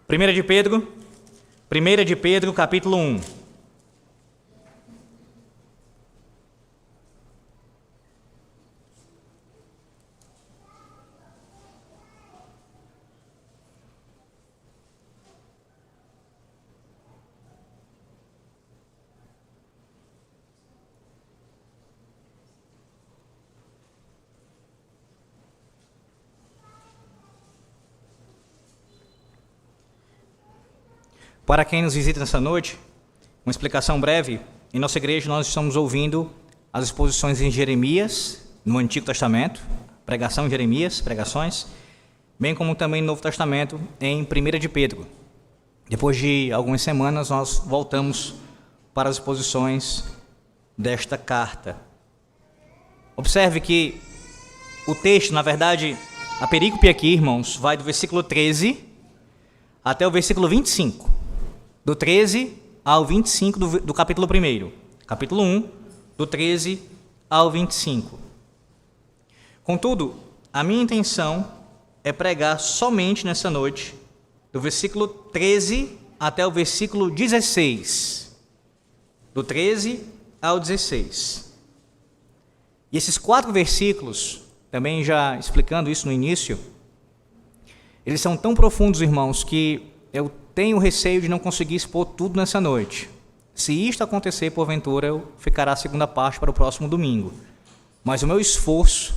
1 de Pedro, capítulo 1. Para quem nos visita nessa noite, uma explicação breve. Em nossa igreja nós estamos ouvindo as exposições em Jeremias, no Antigo Testamento, pregação em Jeremias, pregações, bem como também no Novo Testamento, em 1 de Pedro. Depois de algumas semanas nós voltamos para as exposições desta carta. Observe que o texto, na verdade, a perícope aqui, irmãos, vai do versículo 13 até o versículo 25. Do 13 ao 25 do capítulo 1. Capítulo 1, do 13 ao 25. Contudo, a minha intenção é pregar somente nessa noite, do versículo 13 até o versículo 16. Do 13 ao 16. E esses 4 versículos, também já explicando isso no início, eles são tão profundos, irmãos, que eu tenho receio de não conseguir expor tudo nessa noite. Se isto acontecer, porventura, ficará a segunda parte para o próximo domingo. Mas o meu esforço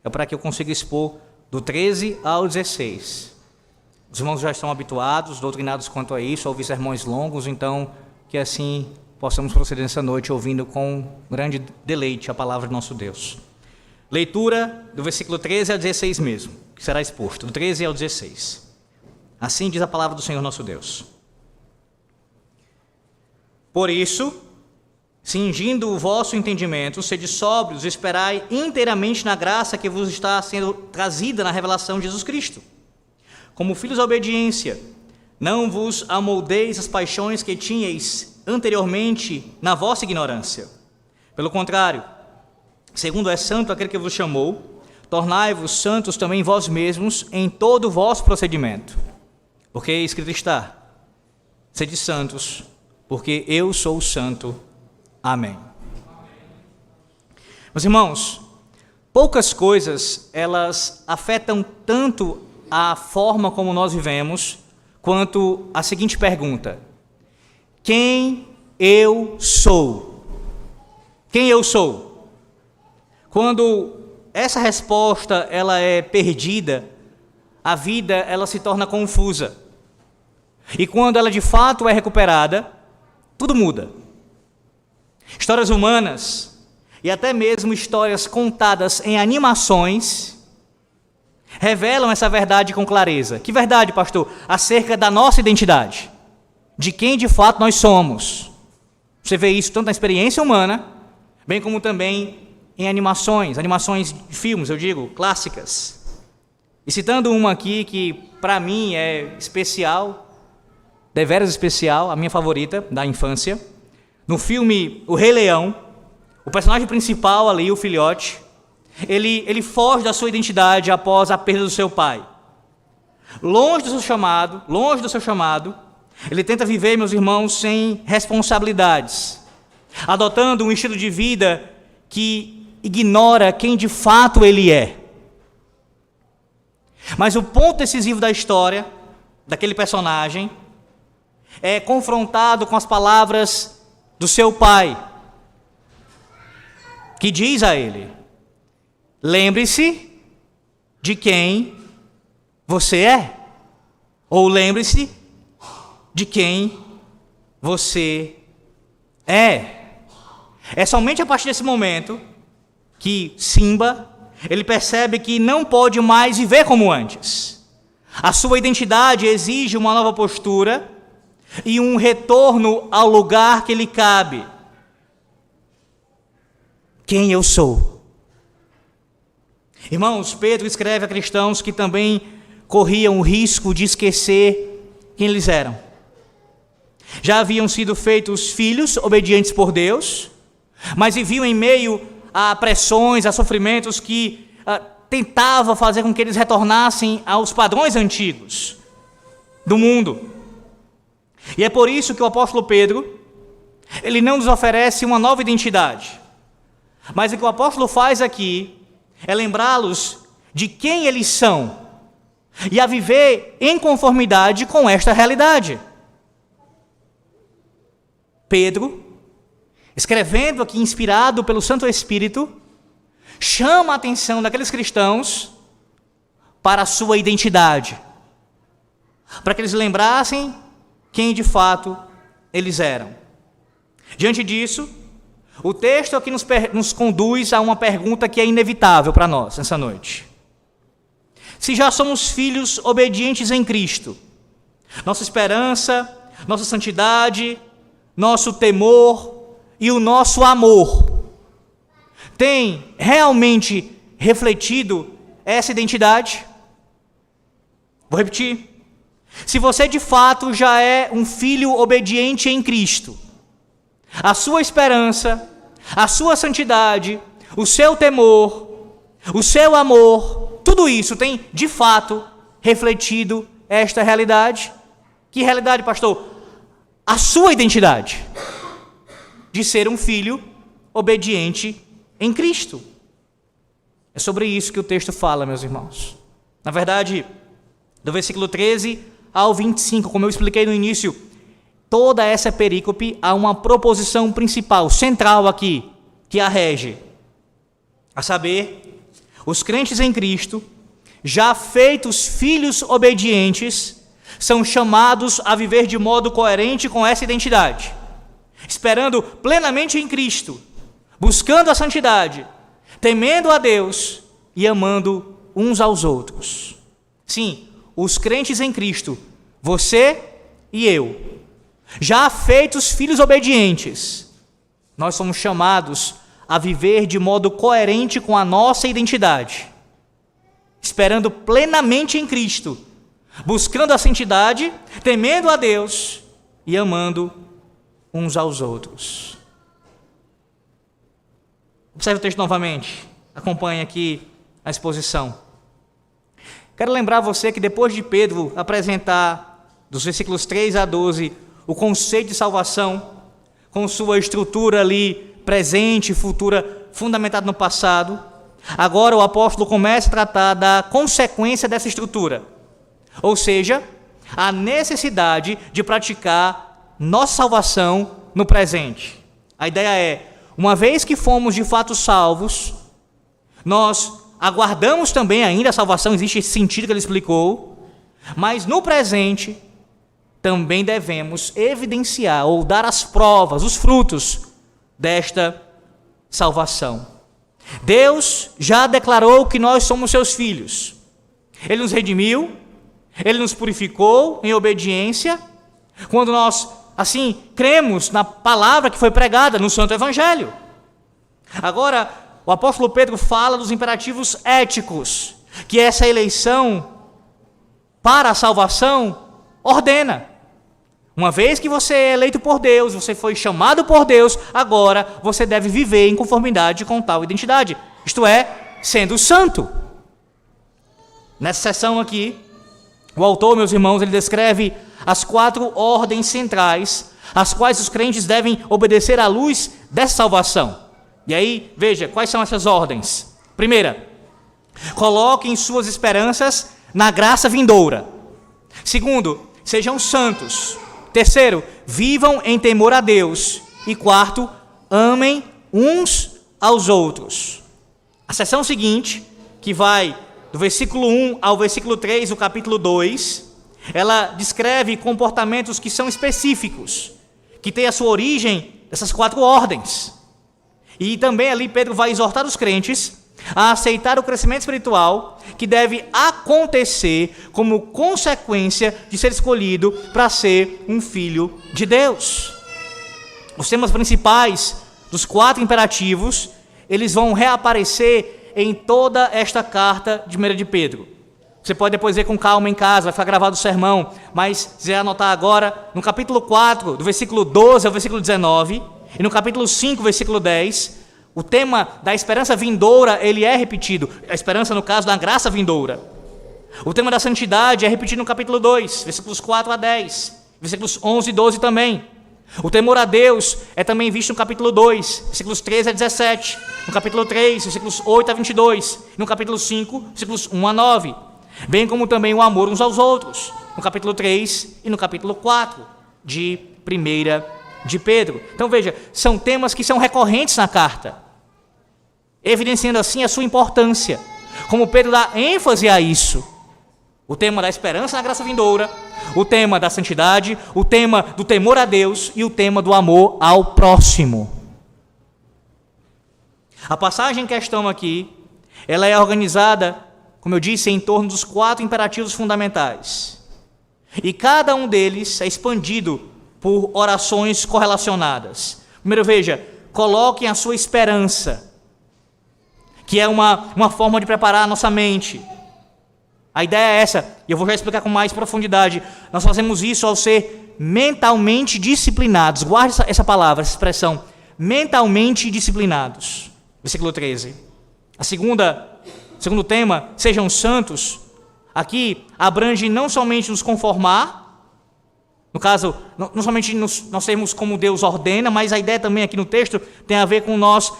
é para que eu consiga expor do 13 ao 16. Os irmãos já estão habituados, doutrinados quanto a isso, a ouvir sermões longos, então que assim possamos proceder nessa noite ouvindo com grande deleite a palavra de nosso Deus. Leitura do versículo 13 ao 16 mesmo, que será exposto, do 13 ao 16. Assim diz a palavra do Senhor nosso Deus. Por isso, cingindo o vosso entendimento, sede sóbrios, esperai inteiramente na graça que vos está sendo trazida na revelação de Jesus Cristo. Como filhos da obediência, não vos amoldeis as paixões que tinhais anteriormente na vossa ignorância. Pelo contrário, segundo é santo aquele que vos chamou, tornai-vos santos também vós mesmos em todo o vosso procedimento. Porque escrito está, sede santos, porque eu sou santo. Amém. Meus irmãos, poucas coisas, elas afetam tanto a forma como nós vivemos, quanto a seguinte pergunta: quem eu sou? Quem eu sou? Quando essa resposta ela é perdida, a vida ela se torna confusa. E quando ela de fato é recuperada, tudo muda. Histórias humanas e até mesmo histórias contadas em animações revelam essa verdade com clareza. Que verdade, pastor? Acerca da nossa identidade, de quem de fato nós somos. Você vê isso tanto na experiência humana, bem como também em animações de filmes, eu digo, clássicas. E citando uma aqui que para mim é especial, deveras especial, a minha favorita da infância, no filme O Rei Leão, o personagem principal ali, o filhote, ele foge da sua identidade após a perda do seu pai. Longe do seu chamado, ele tenta viver, meus irmãos, sem responsabilidades, adotando um estilo de vida que ignora quem de fato ele é. Mas o ponto decisivo da história, daquele personagem, é confrontado com as palavras do seu pai, que diz a ele: lembre-se de quem você é, ou lembre-se de quem você é. É somente a partir desse momento que Simba, ele percebe que não pode mais viver como antes. A sua identidade exige uma nova postura e um retorno ao lugar que lhe cabe. Quem eu sou? Irmãos, Pedro escreve a cristãos que também corriam o risco de esquecer quem eles eram. Já haviam sido feitos filhos obedientes por Deus, mas viviam em meio a pressões, a sofrimentos que tentavam fazer com que eles retornassem aos padrões antigos. do mundo. E é por isso que o apóstolo Pedro, ele não nos oferece uma nova identidade, mas o que o apóstolo faz aqui é lembrá-los de quem eles são e a viver em conformidade com esta realidade. Pedro, escrevendo aqui inspirado pelo Santo Espírito, chama a atenção daqueles cristãos para a sua identidade, para que eles lembrassem quem de fato eles eram. Diante disso, o texto aqui nos conduz a uma pergunta que é inevitável para nós nessa noite. Se já somos filhos obedientes em Cristo, nossa esperança, nossa santidade, nosso temor e o nosso amor tem realmente refletido essa identidade? Vou repetir. Se você de fato já é um filho obediente em Cristo, a sua esperança, a sua santidade, o seu temor, o seu amor, tudo isso tem de fato refletido esta realidade? Que realidade, pastor? A sua identidade de ser um filho obediente em Cristo. É sobre isso que o texto fala, meus irmãos. Na verdade, do versículo 13 ao 25, como eu expliquei no início, toda essa perícope há uma proposição principal, central aqui, que a rege. A saber, os crentes em Cristo, já feitos filhos obedientes, são chamados a viver de modo coerente com essa identidade, esperando plenamente em Cristo, buscando a santidade, temendo a Deus e amando uns aos outros. Sim, os crentes em Cristo, você e eu, já feitos filhos obedientes, nós somos chamados a viver de modo coerente com a nossa identidade, esperando plenamente em Cristo, buscando a santidade, temendo a Deus e amando uns aos outros. Observe o texto novamente, acompanhe aqui a exposição. Quero lembrar você que depois de Pedro apresentar, dos versículos 3 a 12, o conceito de salvação, com sua estrutura ali presente e futura, fundamentada no passado, agora o apóstolo começa a tratar da consequência dessa estrutura, ou seja, a necessidade de praticar nossa salvação no presente. A ideia é, uma vez que fomos de fato salvos, nós aguardamos também ainda a salvação, existe esse sentido que ele explicou, mas no presente também devemos evidenciar ou dar as provas, os frutos desta salvação. Deus já declarou que nós somos seus filhos. Ele nos redimiu, Ele nos purificou em obediência, quando nós, assim, cremos na palavra que foi pregada no Santo Evangelho. Agora, o apóstolo Pedro fala dos imperativos éticos, que essa eleição para a salvação ordena. Uma vez que você é eleito por Deus, você foi chamado por Deus, agora você deve viver em conformidade com tal identidade, isto é, sendo santo. Nessa seção aqui, o autor, meus irmãos, ele descreve as 4 ordens centrais, as quais os crentes devem obedecer à luz dessa salvação. E aí, veja, quais são essas ordens? Primeira, coloquem suas esperanças na graça vindoura. Segundo, sejam santos. Terceiro, vivam em temor a Deus. E quarto, amem uns aos outros. A seção seguinte, que vai do versículo 1 ao versículo 3 do capítulo 2, ela descreve comportamentos que são específicos, que têm a sua origem nessas 4 ordens. E também ali Pedro vai exortar os crentes a aceitar o crescimento espiritual que deve acontecer como consequência de ser escolhido para ser um filho de Deus. Os temas principais dos 4 imperativos, eles vão reaparecer em toda esta carta de 1 de Pedro. Você pode depois ver com calma em casa, vai ficar gravado o sermão, mas se você anotar agora, no capítulo 4, do versículo 12 ao versículo 19, e no capítulo 5, versículo 10, o tema da esperança vindoura, ele é repetido. A esperança, no caso, da graça vindoura. O tema da santidade é repetido no capítulo 2, versículos 4 a 10, versículos 11 e 12 também. O temor a Deus é também visto no capítulo 2, versículos 13 a 17, no capítulo 3, versículos 8 a 22, no capítulo 5, versículos 1 a 9, bem como também o amor uns aos outros, no capítulo 3 e no capítulo 4 de 1 de Pedro. Então veja, são temas que são recorrentes na carta, evidenciando assim a sua importância, como Pedro dá ênfase a isso. O tema da esperança na graça vindoura, o tema da santidade, o tema do temor a Deus e o tema do amor ao próximo. A passagem em questão aqui, ela é organizada, como eu disse, em torno dos 4 imperativos fundamentais. E cada um deles é expandido por orações correlacionadas. Primeiro, veja, coloquem a sua esperança, que é uma forma de preparar a nossa mente. A ideia é essa, e eu vou já explicar com mais profundidade. Nós fazemos isso ao ser mentalmente disciplinados. Guarde essa palavra, essa expressão, mentalmente disciplinados. Versículo 13. Segundo tema, sejam santos, aqui abrange não somente nos conformar, no caso, não somente nós sermos como Deus ordena, mas a ideia também aqui no texto tem a ver com nós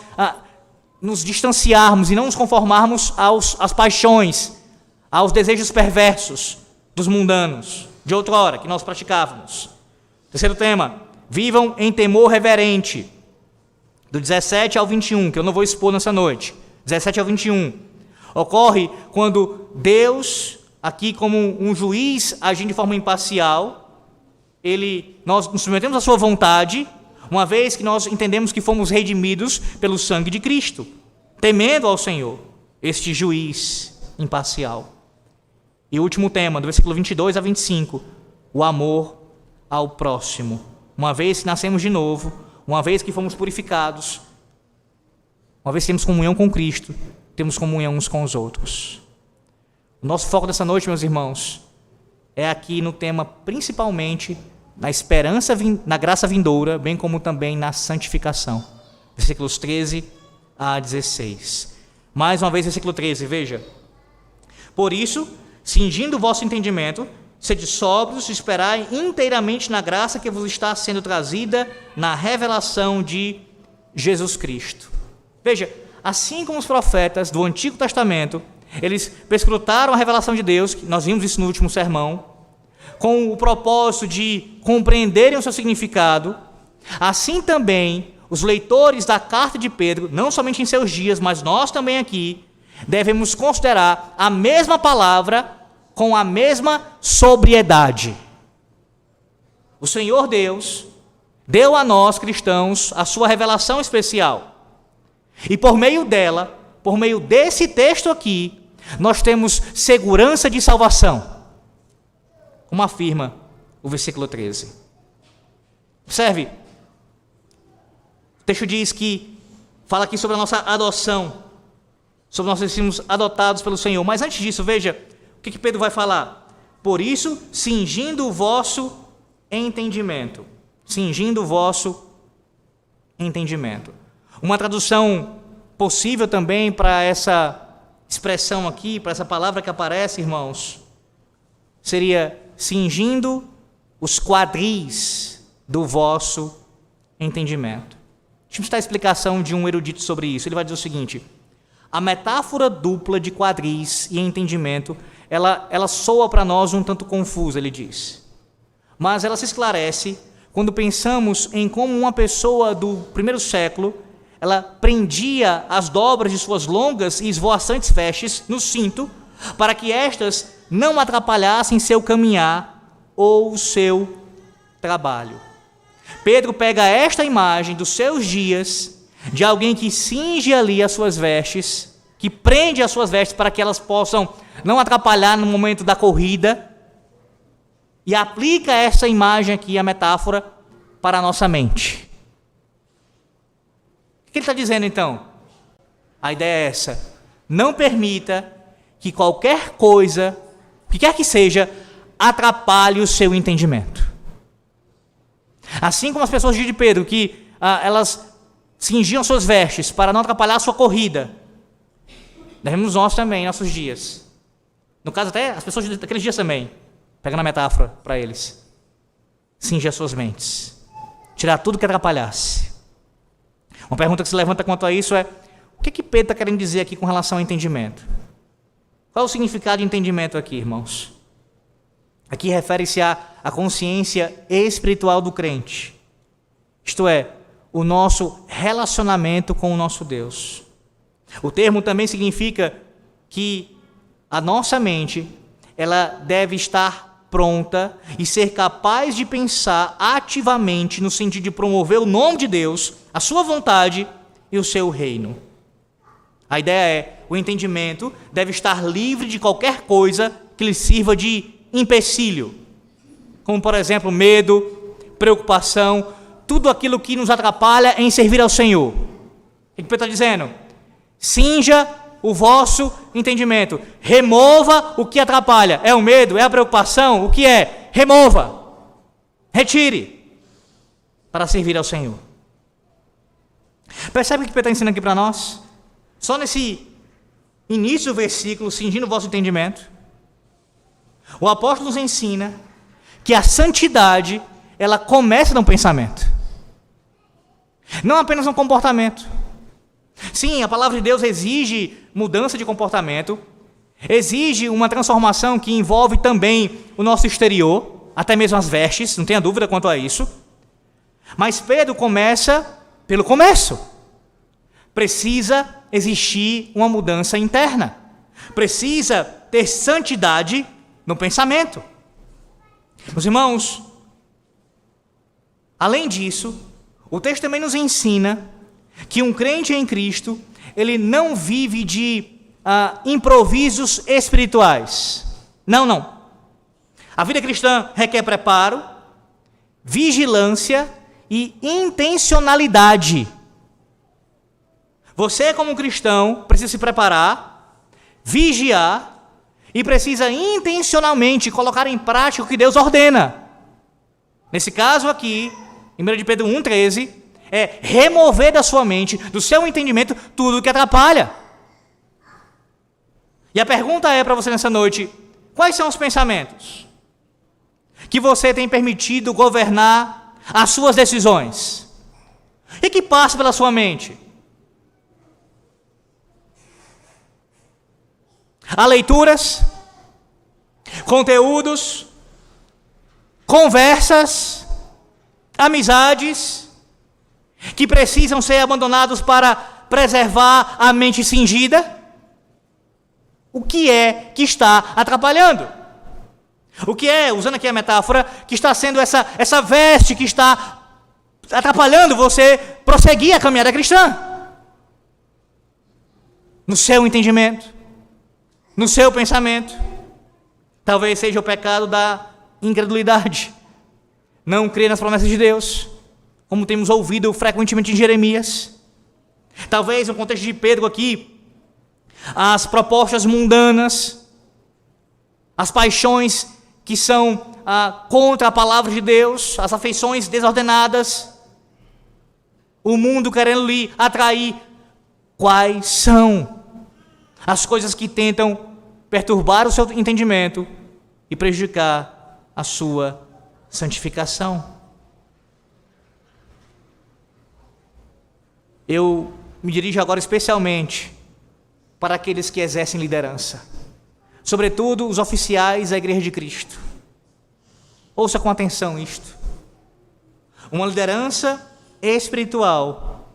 nos distanciarmos e não nos conformarmos às paixões, aos desejos perversos dos mundanos, de outrora, que nós praticávamos. Terceiro tema, vivam em temor reverente, do 17 ao 21, que eu não vou expor nessa noite, 17 ao 21, ocorre quando Deus, aqui como um juiz agindo de forma imparcial, nós nos submetemos à sua vontade, uma vez que nós entendemos que fomos redimidos pelo sangue de Cristo, temendo ao Senhor, este juiz imparcial. E o último tema, do versículo 22 a 25, o amor ao próximo. Uma vez que nascemos de novo, uma vez que fomos purificados, uma vez que temos comunhão com Cristo, temos comunhão uns com os outros. O nosso foco dessa noite, meus irmãos, é aqui no tema principalmente na esperança, na graça vindoura, bem como também na santificação. Versículos 13 a 16. Mais uma vez, versículo 13, veja. Por isso, cingindo o vosso entendimento, sede sóbrios e esperai inteiramente na graça que vos está sendo trazida na revelação de Jesus Cristo. Veja, assim como os profetas do Antigo Testamento, eles perscrutaram a revelação de Deus, nós vimos isso no último sermão, com o propósito de compreenderem o seu significado, assim também os leitores da carta de Pedro, não somente em seus dias, mas nós também aqui, devemos considerar a mesma palavra com a mesma sobriedade. O Senhor Deus deu a nós, cristãos, a sua revelação especial. E por meio dela, por meio desse texto aqui, nós temos segurança de salvação. Como afirma o versículo 13. Observe, o texto diz que, fala aqui sobre a nossa adoção, sobre nós sermos adotados pelo Senhor. Mas antes disso, veja, o que Pedro vai falar? Por isso, cingindo o vosso entendimento. Cingindo o vosso entendimento. Uma tradução possível também para essa expressão aqui, para essa palavra que aparece, irmãos, seria cingindo os quadris do vosso entendimento. Deixa eu citar a explicação de um erudito sobre isso. Ele vai dizer o seguinte: a metáfora dupla de quadris e entendimento, ela soa para nós um tanto confusa, ele diz. Mas ela se esclarece quando pensamos em como uma pessoa do primeiro século, ela prendia as dobras de suas longas e esvoaçantes vestes no cinto, para que estas não atrapalhassem seu caminhar ou seu trabalho. Pedro pega esta imagem dos seus dias, de alguém que cinge ali as suas vestes, que prende as suas vestes para que elas possam não atrapalhar no momento da corrida, e aplica essa imagem aqui, a metáfora, para a nossa mente. O que ele está dizendo então? A ideia é essa: não permita que qualquer coisa, que quer que seja, atrapalhe o seu entendimento. Assim como as pessoas de Pedro, que elas cingiam suas vestes para não atrapalhar a sua corrida, devemos nós também, em nossos dias, No caso até as pessoas daqueles dias também, pegando a metáfora para eles. Cingir as suas mentes. Tirar tudo que atrapalhasse. Uma pergunta que se levanta quanto a isso é: o que Pedro está querendo dizer aqui com relação ao entendimento? Qual é o significado de entendimento aqui, irmãos? Aqui refere-se à consciência espiritual do crente. Isto é, o nosso relacionamento com o nosso Deus. O termo também significa que a nossa mente, ela deve estar pronta e ser capaz de pensar ativamente no sentido de promover o nome de Deus, a sua vontade e o seu reino. A ideia é, o entendimento deve estar livre de qualquer coisa que lhe sirva de empecilho, como por exemplo medo, preocupação, tudo aquilo que nos atrapalha em servir ao Senhor. O que Pedro está dizendo? Cinja o vosso entendimento, remova o que atrapalha. É o medo? É a preocupação? O que é? Remova, retire, para servir ao Senhor. Percebe o que Pedro está ensinando aqui para nós? Só nesse início do versículo, cingindo o vosso entendimento, o apóstolo nos ensina que a santidade, ela começa no pensamento, não apenas no comportamento. Sim, a palavra de Deus exige mudança de comportamento, exige uma transformação que envolve também o nosso exterior, até mesmo as vestes, não tenha dúvida quanto a isso. Mas Pedro começa pelo começo. Precisa existir uma mudança interna. Precisa ter santidade no pensamento. Meus irmãos, além disso, o texto também nos ensina que um crente em Cristo, ele não vive de improvisos espirituais. Não. A vida cristã requer preparo, vigilância e intencionalidade. Você, como cristão, precisa se preparar, vigiar e precisa intencionalmente colocar em prática o que Deus ordena. Nesse caso aqui, em 1 de Pedro 1,13, é remover da sua mente, do seu entendimento, tudo o que atrapalha. E a pergunta é para você nessa noite: quais são os pensamentos que você tem permitido governar as suas decisões? E que passa pela sua mente? Há leituras, conteúdos, conversas, amizades que precisam ser abandonados para preservar a mente cingida? O que é que está atrapalhando? O que é, usando aqui a metáfora, que está sendo essa veste que está atrapalhando você prosseguir a caminhada cristã? No seu entendimento, no seu pensamento, talvez seja o pecado da incredulidade, não crer nas promessas de Deus, como temos ouvido frequentemente em Jeremias. Talvez no contexto de Pedro aqui, as propostas mundanas, as paixões que são contra a palavra de Deus, as afeições desordenadas, o mundo querendo lhe atrair. Quais são as coisas que tentam perturbar o seu entendimento e prejudicar a sua santificação? Eu me dirijo agora especialmente para aqueles que exercem liderança, sobretudo os oficiais da Igreja de Cristo. Ouça com atenção isto. Uma liderança espiritual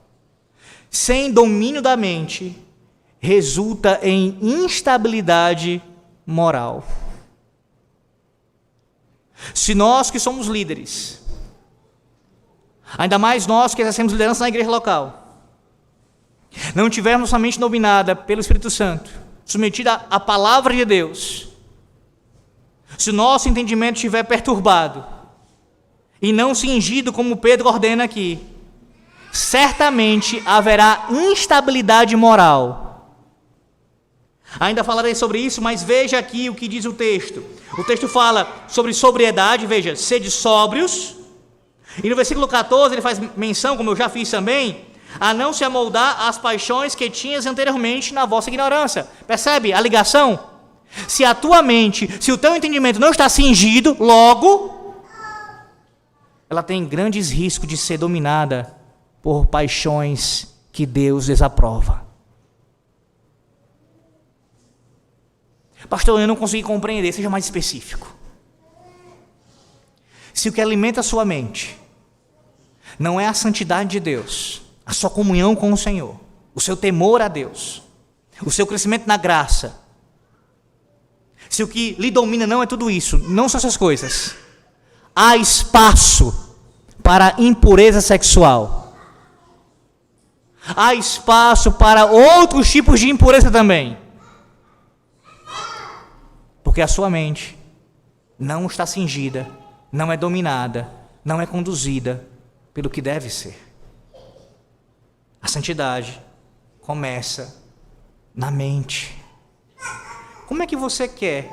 sem domínio da mente resulta em instabilidade moral. Se nós que somos líderes, ainda mais nós que exercemos liderança na igreja local, não tivermos nossa mente dominada pelo Espírito Santo, submetida à palavra de Deus, se o nosso entendimento estiver perturbado e não cingido como Pedro ordena aqui, certamente haverá instabilidade moral. Ainda falarei sobre isso, mas veja aqui o que diz o texto. O texto fala sobre sobriedade, veja, sede sóbrios. E no versículo 14 ele faz menção, como eu já fiz também, a não se amoldar às paixões que tinhas anteriormente na vossa ignorância. Percebe a ligação? Se a tua mente, se o teu entendimento não está cingido, logo, ela tem grandes riscos de ser dominada por paixões que Deus desaprova. Pastor, eu não consegui compreender, seja mais específico. Se o que alimenta a sua mente não é a santidade de Deus, a sua comunhão com o Senhor, o seu temor a Deus, o seu crescimento na graça, se o que lhe domina não é tudo isso, não são essas coisas, há espaço para impureza sexual, há espaço para outros tipos de impureza também, porque a sua mente não está cingida, não é dominada, não é conduzida pelo que deve ser. A santidade começa na mente. Como é que você quer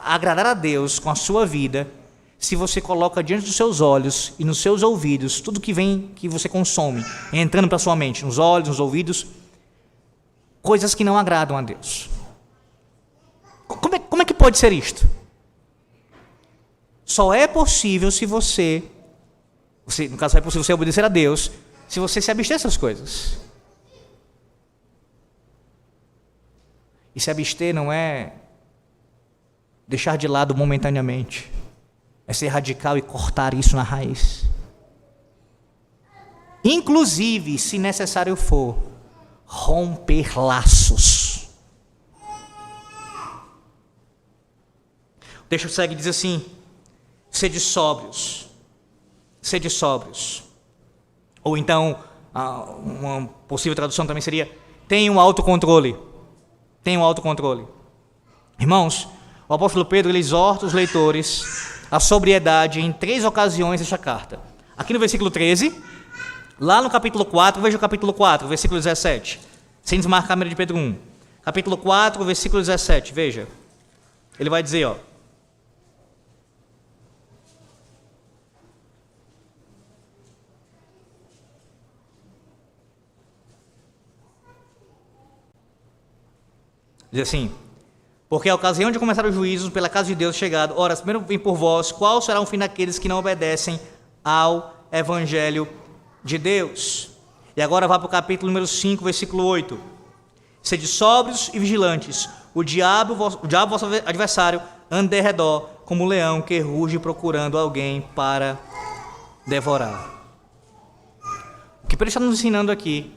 agradar a Deus com a sua vida se você coloca diante dos seus olhos e nos seus ouvidos tudo que vem, que você consome, entrando para a sua mente, nos olhos, nos ouvidos, coisas que não agradam a Deus? Como é que pode ser isto? Só é possível se você, no caso, é possível você obedecer a Deus, se você se abster dessas coisas. E se abster não é deixar de lado momentaneamente, é ser radical e cortar isso na raiz. Inclusive, se necessário for, romper laços. O texto segue e diz assim: sede sóbrios. Sede sóbrios. Ou então, uma possível tradução também seria: tenham autocontrole. Tenham autocontrole. Irmãos, o apóstolo Pedro ele exorta os leitores à sobriedade em 3 ocasiões desta carta. Aqui no versículo 13, lá no capítulo 4, veja o capítulo 4, versículo 17. Sem desmarcar a câmera de Pedro 1. Capítulo 4, versículo 17, veja. Ele vai dizer, ó. Diz assim: porque a ocasião de começar os juízos pela casa de Deus chegado, ora, primeiro vem por vós, qual será o fim daqueles que não obedecem ao Evangelho de Deus? E agora vá para o capítulo número 5, versículo 8. Sede sóbrios e vigilantes, o diabo, vosso adversário, anda de redor, como um leão que ruge procurando alguém para devorar. O que Pedro está nos ensinando aqui,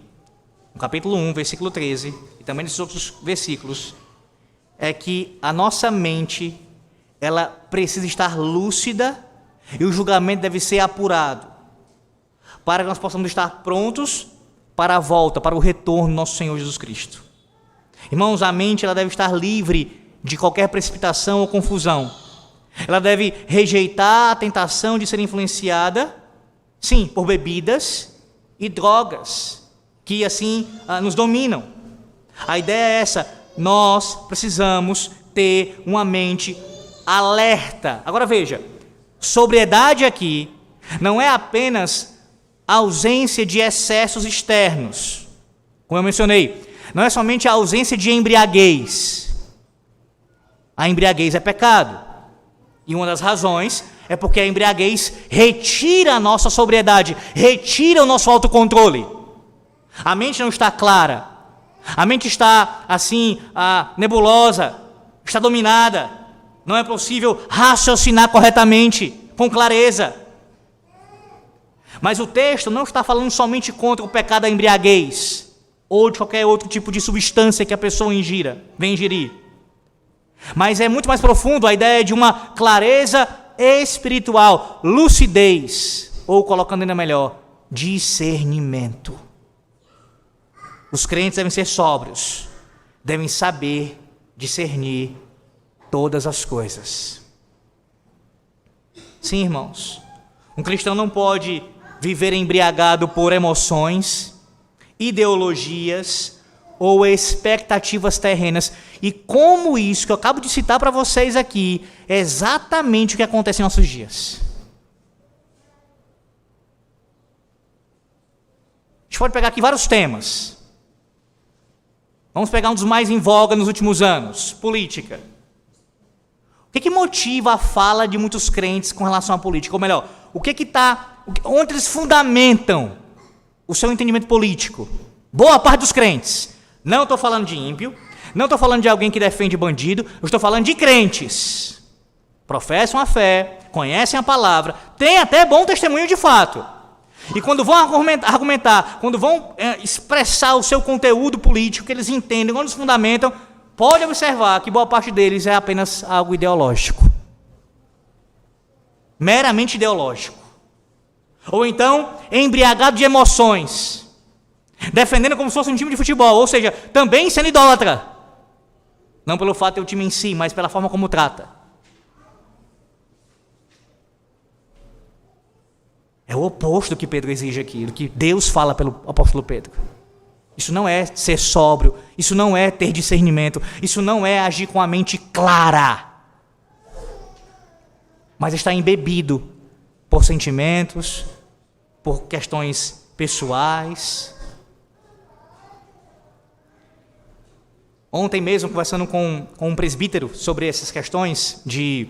no capítulo 1, versículo 13, e também nesses outros versículos, é que a nossa mente, ela precisa estar lúcida e o julgamento deve ser apurado, para que nós possamos estar prontos para a volta, para o retorno do nosso Senhor Jesus Cristo. Irmãos, a mente ela deve estar livre de qualquer precipitação ou confusão. Ela deve rejeitar a tentação de ser influenciada, sim, por bebidas e drogas, que assim nos dominam. A ideia é essa: nós precisamos ter uma mente alerta. Agora veja, sobriedade aqui não é apenas ausência de excessos externos, como eu mencionei, não é somente a ausência de embriaguez. A embriaguez é pecado, e uma das razões é porque a embriaguez retira a nossa sobriedade, retira o nosso autocontrole. A mente não está clara, a mente está assim, nebulosa, está dominada, não é possível raciocinar corretamente, com clareza. Mas o texto não está falando somente contra o pecado da embriaguez, ou de qualquer outro tipo de substância que a pessoa vem ingerir. Mas é muito mais profundo a ideia de uma clareza espiritual, lucidez, ou colocando ainda melhor, discernimento. Os crentes devem ser sóbrios, devem saber discernir todas as coisas. Sim, irmãos, um cristão não pode viver embriagado por emoções, ideologias ou expectativas terrenas. E como isso que eu acabo de citar para vocês aqui é exatamente o que acontece em nossos dias. A gente pode pegar aqui vários temas. Vamos pegar um dos mais em voga nos últimos anos: política. que motiva a fala de muitos crentes com relação à política? Ou melhor, onde eles fundamentam o seu entendimento político? Boa parte dos crentes. Não estou falando de ímpio, não estou falando de alguém que defende bandido, eu estou falando de crentes. Professam a fé, conhecem a palavra, têm até bom testemunho de fato. E quando vão argumentar, quando vão expressar o seu conteúdo político, que eles entendem, quando eles fundamentam, pode observar que boa parte deles é apenas algo ideológico. Meramente ideológico. Ou então, embriagado de emoções. Defendendo como se fosse um time de futebol, ou seja, também sendo idólatra. Não pelo fato de ter o time em si, mas pela forma como trata. É o oposto do que Pedro exige aqui, do que Deus fala pelo apóstolo Pedro. Isso não é ser sóbrio, isso não é ter discernimento, isso não é agir com a mente clara, mas está embebido por sentimentos, por questões pessoais. Ontem mesmo, conversando com um presbítero sobre essas questões de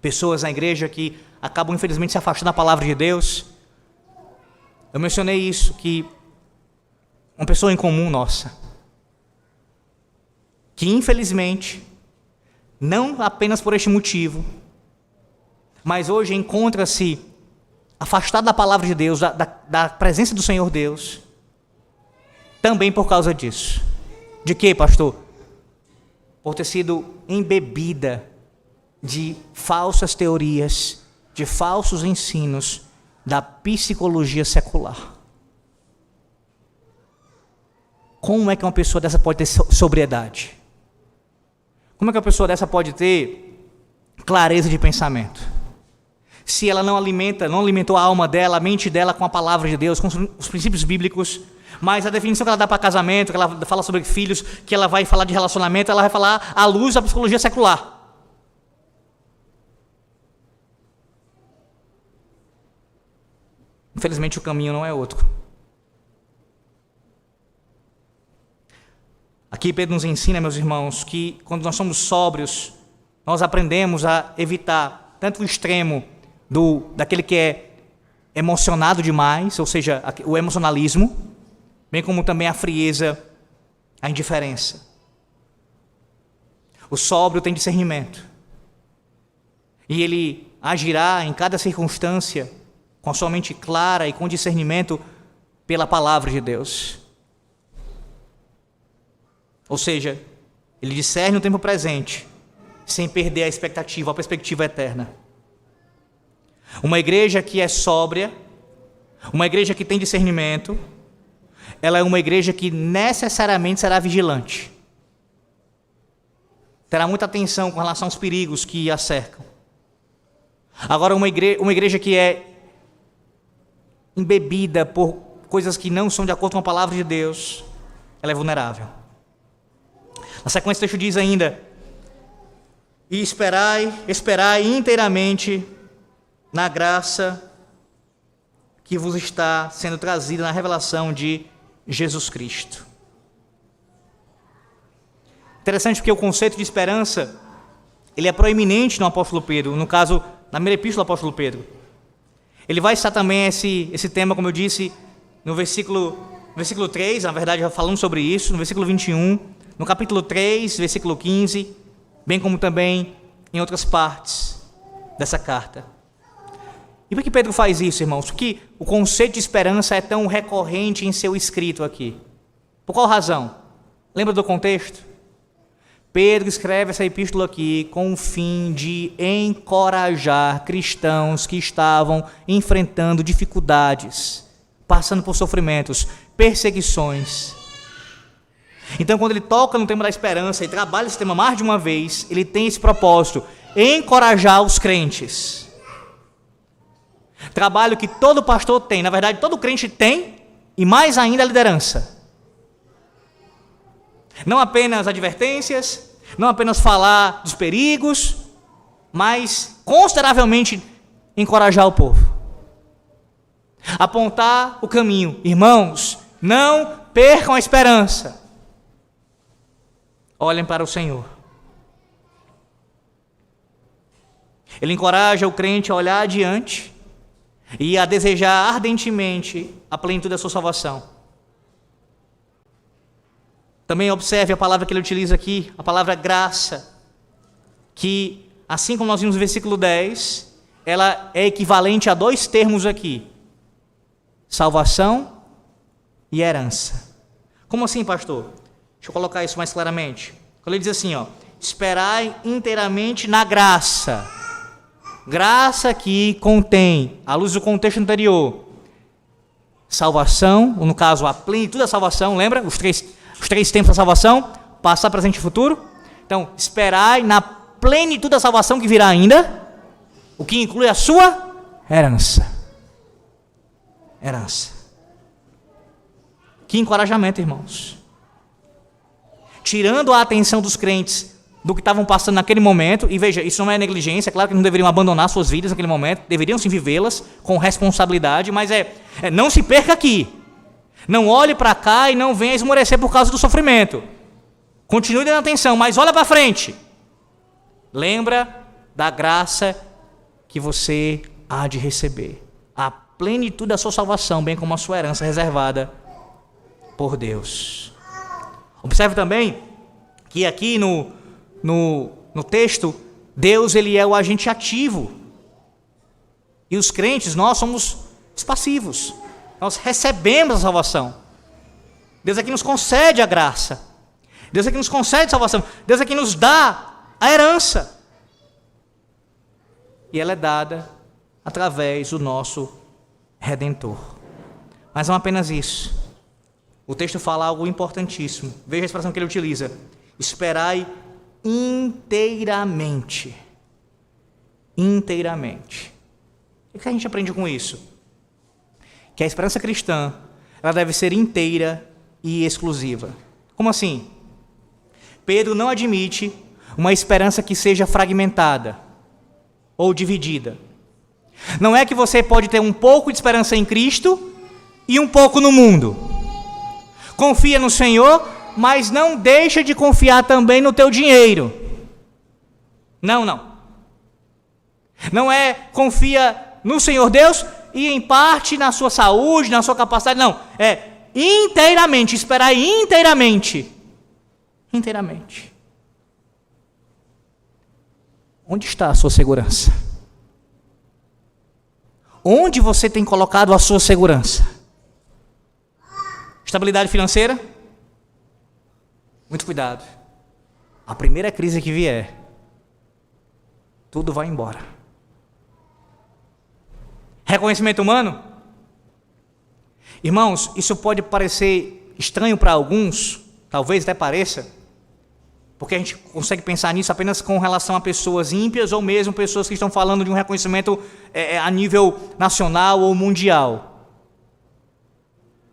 pessoas na igreja que acabam, infelizmente, se afastando da palavra de Deus, eu mencionei isso, que uma pessoa em comum nossa, que infelizmente, não apenas por este motivo, mas hoje encontra-se afastado da palavra de Deus, da presença do Senhor Deus, também por causa disso. De quê, pastor? Por ter sido embebida de falsas teorias, de falsos ensinos da psicologia secular. Como é que uma pessoa dessa pode ter sobriedade? Como é que uma pessoa dessa pode ter clareza de pensamento? Se ela não alimentou a alma dela, a mente dela com a palavra de Deus, com os princípios bíblicos, mas a definição que ela dá para casamento, que ela fala sobre filhos, que ela vai falar de relacionamento, ela vai falar à luz da psicologia secular. Infelizmente o caminho não é outro. Aqui Pedro nos ensina, meus irmãos, que quando nós somos sóbrios, nós aprendemos a evitar tanto o extremo daquele que é emocionado demais, ou seja, o emocionalismo, bem como também a frieza, a indiferença. O sóbrio tem discernimento. E ele agirá em cada circunstância com a sua mente clara e com discernimento pela palavra de Deus. Ou seja, ele discerne o tempo presente, sem perder a expectativa, a perspectiva eterna. Uma igreja que é sóbria, uma igreja que tem discernimento, ela é uma igreja que necessariamente será vigilante. Terá muita atenção com relação aos perigos que a cercam. Agora, uma igreja que é embebida por coisas que não são de acordo com a palavra de Deus, ela é vulnerável. Na sequência, o texto diz ainda: e esperai inteiramente na graça que vos está sendo trazida na revelação de Jesus Cristo. Interessante porque o conceito de esperança, ele é proeminente no apóstolo Pedro, no caso, na primeira epístola do apóstolo Pedro. Ele vai citar também esse tema, como eu disse, no versículo 3, na verdade já falamos sobre isso, no versículo 21, no capítulo 3, versículo 15, bem como também em outras partes dessa carta. E por que Pedro faz isso, irmãos? Porque o conceito de esperança é tão recorrente em seu escrito aqui. Por qual razão? Lembra do contexto? Pedro escreve essa epístola aqui com o fim de encorajar cristãos que estavam enfrentando dificuldades, passando por sofrimentos, perseguições. Então, quando ele toca no tema da esperança e trabalha esse tema mais de uma vez, ele tem esse propósito: encorajar os crentes. Trabalho que todo pastor tem, na verdade todo crente tem, e mais ainda a liderança. Não apenas advertências, não apenas falar dos perigos, mas consideravelmente encorajar o povo. Apontar o caminho. Irmãos, não percam a esperança. Olhem para o Senhor. Ele encoraja o crente a olhar adiante e a desejar ardentemente a plenitude da sua salvação. Também observe a palavra que ele utiliza aqui, a palavra graça, que, assim como nós vimos no versículo 10, ela é equivalente a 2 termos aqui: salvação e herança. Como assim, pastor? Deixa eu colocar isso mais claramente. Quando ele diz assim, esperai inteiramente na graça. Graça que contém, à luz do contexto anterior, salvação, ou no caso, a plenitude da salvação, lembra? Os três tempos da salvação, passado, presente e futuro. Então, esperai na plenitude da salvação que virá ainda, o que inclui a sua herança. Herança. Que encorajamento, irmãos. Tirando a atenção dos crentes do que estavam passando naquele momento, e veja, isso não é negligência, é claro que não deveriam abandonar suas vidas naquele momento, deveriam sim vivê-las com responsabilidade, mas não se perca aqui, não olhe para cá e não venha esmorecer por causa do sofrimento, continue dando atenção, mas olha para frente, lembra da graça que você há de receber, a plenitude da sua salvação, bem como a sua herança reservada por Deus. Observe também que aqui no texto, Deus ele é o agente ativo. E os crentes, nós somos os passivos. Nós recebemos a salvação. Deus aqui nos concede a graça. Deus aqui nos concede a salvação. Deus aqui nos dá a herança. E ela é dada através do nosso Redentor. Mas não apenas isso. O texto fala algo importantíssimo. Veja a expressão que ele utiliza. Esperai inteiramente. Inteiramente. O que a gente aprende com isso? Que a esperança cristã, ela deve ser inteira e exclusiva. Como assim? Pedro não admite uma esperança que seja fragmentada ou dividida. Não é que você pode ter um pouco de esperança em Cristo e um pouco no mundo. Confia no Senhor, mas não deixa de confiar também no teu dinheiro. Não. Não é confia no Senhor Deus e em parte na sua saúde, na sua capacidade. Não, é inteiramente, esperar inteiramente. Inteiramente. Onde está a sua segurança? Onde você tem colocado a sua segurança? Estabilidade financeira? Muito cuidado. A primeira crise que vier, tudo vai embora. Reconhecimento humano? Irmãos, isso pode parecer estranho para alguns, talvez até pareça, porque a gente consegue pensar nisso apenas com relação a pessoas ímpias ou mesmo pessoas que estão falando de um reconhecimento a nível nacional ou mundial.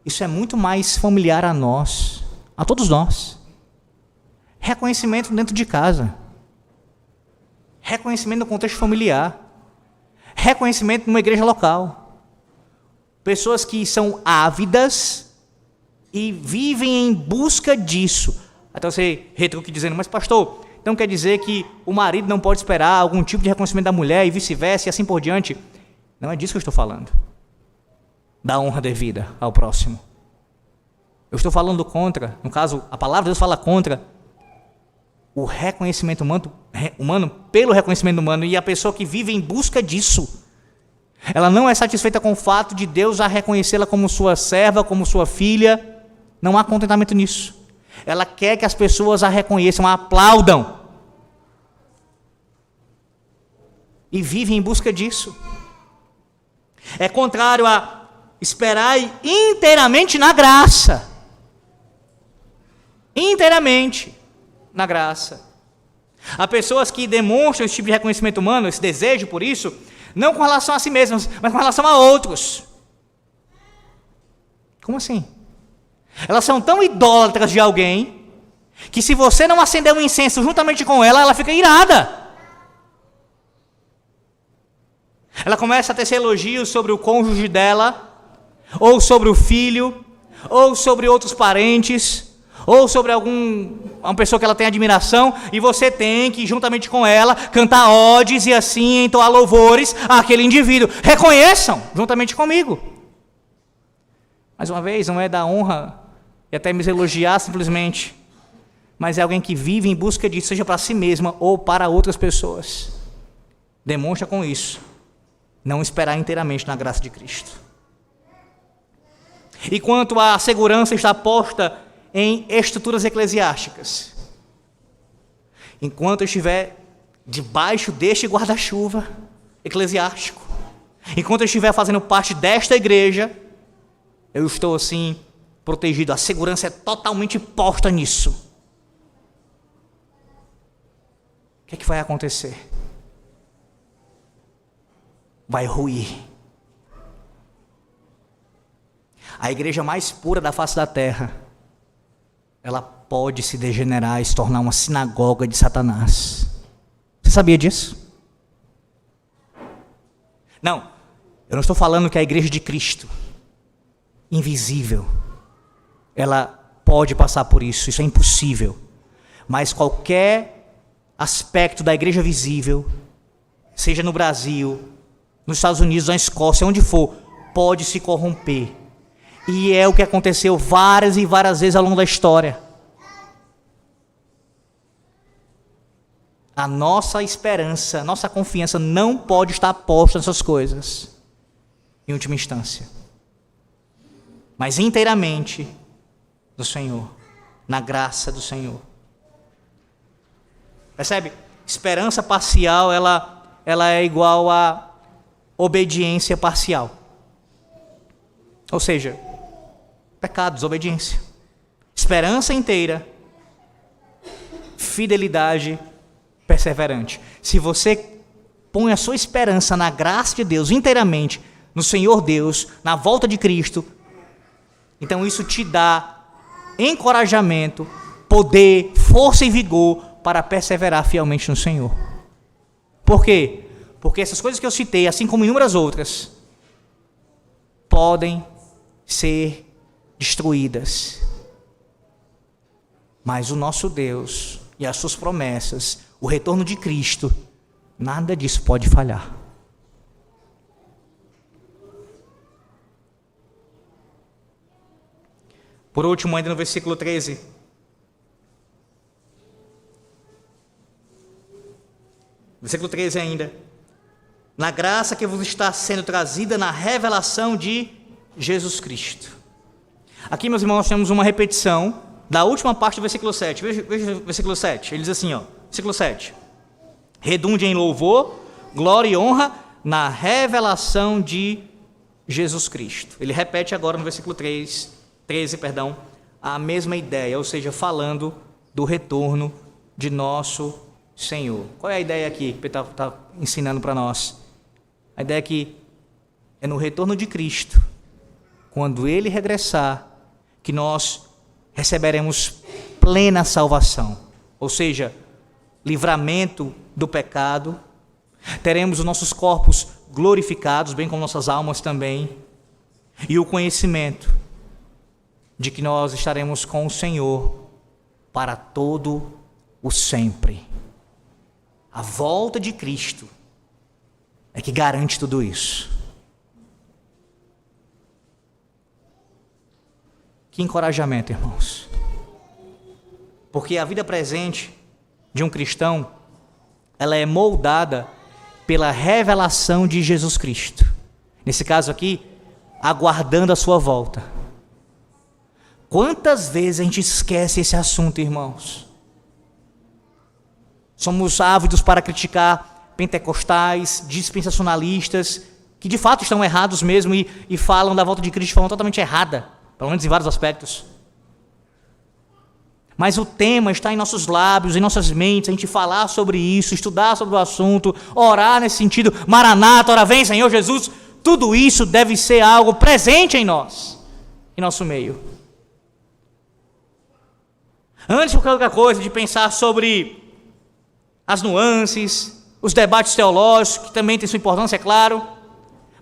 Isso é muito mais familiar a nós, a todos nós. Reconhecimento dentro de casa. Reconhecimento no contexto familiar. Reconhecimento numa igreja local. Pessoas que são ávidas e vivem em busca disso. Até você retruque dizendo, mas pastor, então quer dizer que o marido não pode esperar algum tipo de reconhecimento da mulher e vice-versa e assim por diante? Não é disso que eu estou falando. Da honra devida ao próximo. Eu estou falando contra, no caso, a palavra de Deus fala contra o reconhecimento humano pelo reconhecimento humano, e a pessoa que vive em busca disso, ela não é satisfeita com o fato de Deus a reconhecê-la como sua serva, como sua filha, não há contentamento nisso. Ela quer que as pessoas a reconheçam, a aplaudam, e vive em busca disso. É contrário a esperar inteiramente na graça. Inteiramente na graça. Há pessoas que demonstram esse tipo de reconhecimento humano, esse desejo por isso, não com relação a si mesmas, mas com relação a outros. Como assim? Elas são tão idólatras de alguém, que se você não acender um incenso juntamente com ela, ela fica irada. Ela começa a tecer elogios sobre o cônjuge dela, ou sobre o filho, ou sobre outros parentes, ou sobre uma pessoa que ela tem admiração, e você tem que, juntamente com ela, cantar odes e assim entoar louvores àquele indivíduo. Reconheçam, juntamente comigo. Mais uma vez, não é dar honra e até me elogiar simplesmente, mas é alguém que vive em busca disso, seja para si mesma ou para outras pessoas. Demonstra com isso não esperar inteiramente na graça de Cristo. E quanto à segurança está posta em estruturas eclesiásticas, enquanto eu estiver debaixo deste guarda-chuva eclesiástico, enquanto eu estiver fazendo parte desta igreja, eu estou assim protegido. A segurança é totalmente posta nisso. O que é que vai acontecer? Vai ruir. A igreja mais pura da face da terra, ela pode se degenerar e se tornar uma sinagoga de Satanás. Você sabia disso? Não, eu não estou falando que a igreja de Cristo, invisível, ela pode passar por isso é impossível. Mas qualquer aspecto da igreja visível, seja no Brasil, nos Estados Unidos, na Escócia, onde for, pode se corromper. E é o que aconteceu várias e várias vezes ao longo da história. A nossa esperança, nossa confiança não pode estar posta nessas coisas, em última instância, mas inteiramente do Senhor, na graça do Senhor. Percebe? Esperança parcial, ela é igual a obediência parcial. Ou seja, pecado, desobediência. Esperança inteira, fidelidade perseverante. Se você põe a sua esperança na graça de Deus inteiramente, no Senhor Deus, na volta de Cristo, então isso te dá encorajamento, poder, força e vigor para perseverar fielmente no Senhor. Por quê? Porque essas coisas que eu citei, assim como inúmeras outras, podem ser destruídas. Mas o nosso Deus e as suas promessas, o retorno de Cristo, nada disso pode falhar. Por último, ainda no versículo 13. Versículo 13 ainda. Na graça que vos está sendo trazida na revelação de Jesus Cristo. Aqui, meus irmãos, nós temos uma repetição da última parte do versículo 7. Veja o versículo 7. Ele diz assim, versículo 7. Redunde em louvor, glória e honra na revelação de Jesus Cristo. Ele repete agora no versículo 13, a mesma ideia, ou seja, falando do retorno de nosso Senhor. Qual é a ideia aqui que ele está ensinando para nós? A ideia é que é no retorno de Cristo, quando Ele regressar, que nós receberemos plena salvação, ou seja, livramento do pecado, teremos os nossos corpos glorificados, bem como nossas almas também, e o conhecimento de que nós estaremos com o Senhor para todo o sempre. A volta de Cristo é que garante tudo isso. Que encorajamento, irmãos. Porque a vida presente de um cristão, ela é moldada pela revelação de Jesus Cristo. Nesse caso aqui, aguardando a sua volta. Quantas vezes a gente esquece esse assunto, irmãos? Somos ávidos para criticar pentecostais, dispensacionalistas, que de fato estão errados mesmo e falam da volta de Cristo de forma totalmente errada, pelo menos em vários aspectos. Mas o tema está em nossos lábios, em nossas mentes, a gente falar sobre isso, estudar sobre o assunto, orar nesse sentido, Maranata, ora vem Senhor Jesus, tudo isso deve ser algo presente em nós, em nosso meio. Antes de qualquer outra coisa, de pensar sobre as nuances, os debates teológicos, que também têm sua importância, é claro.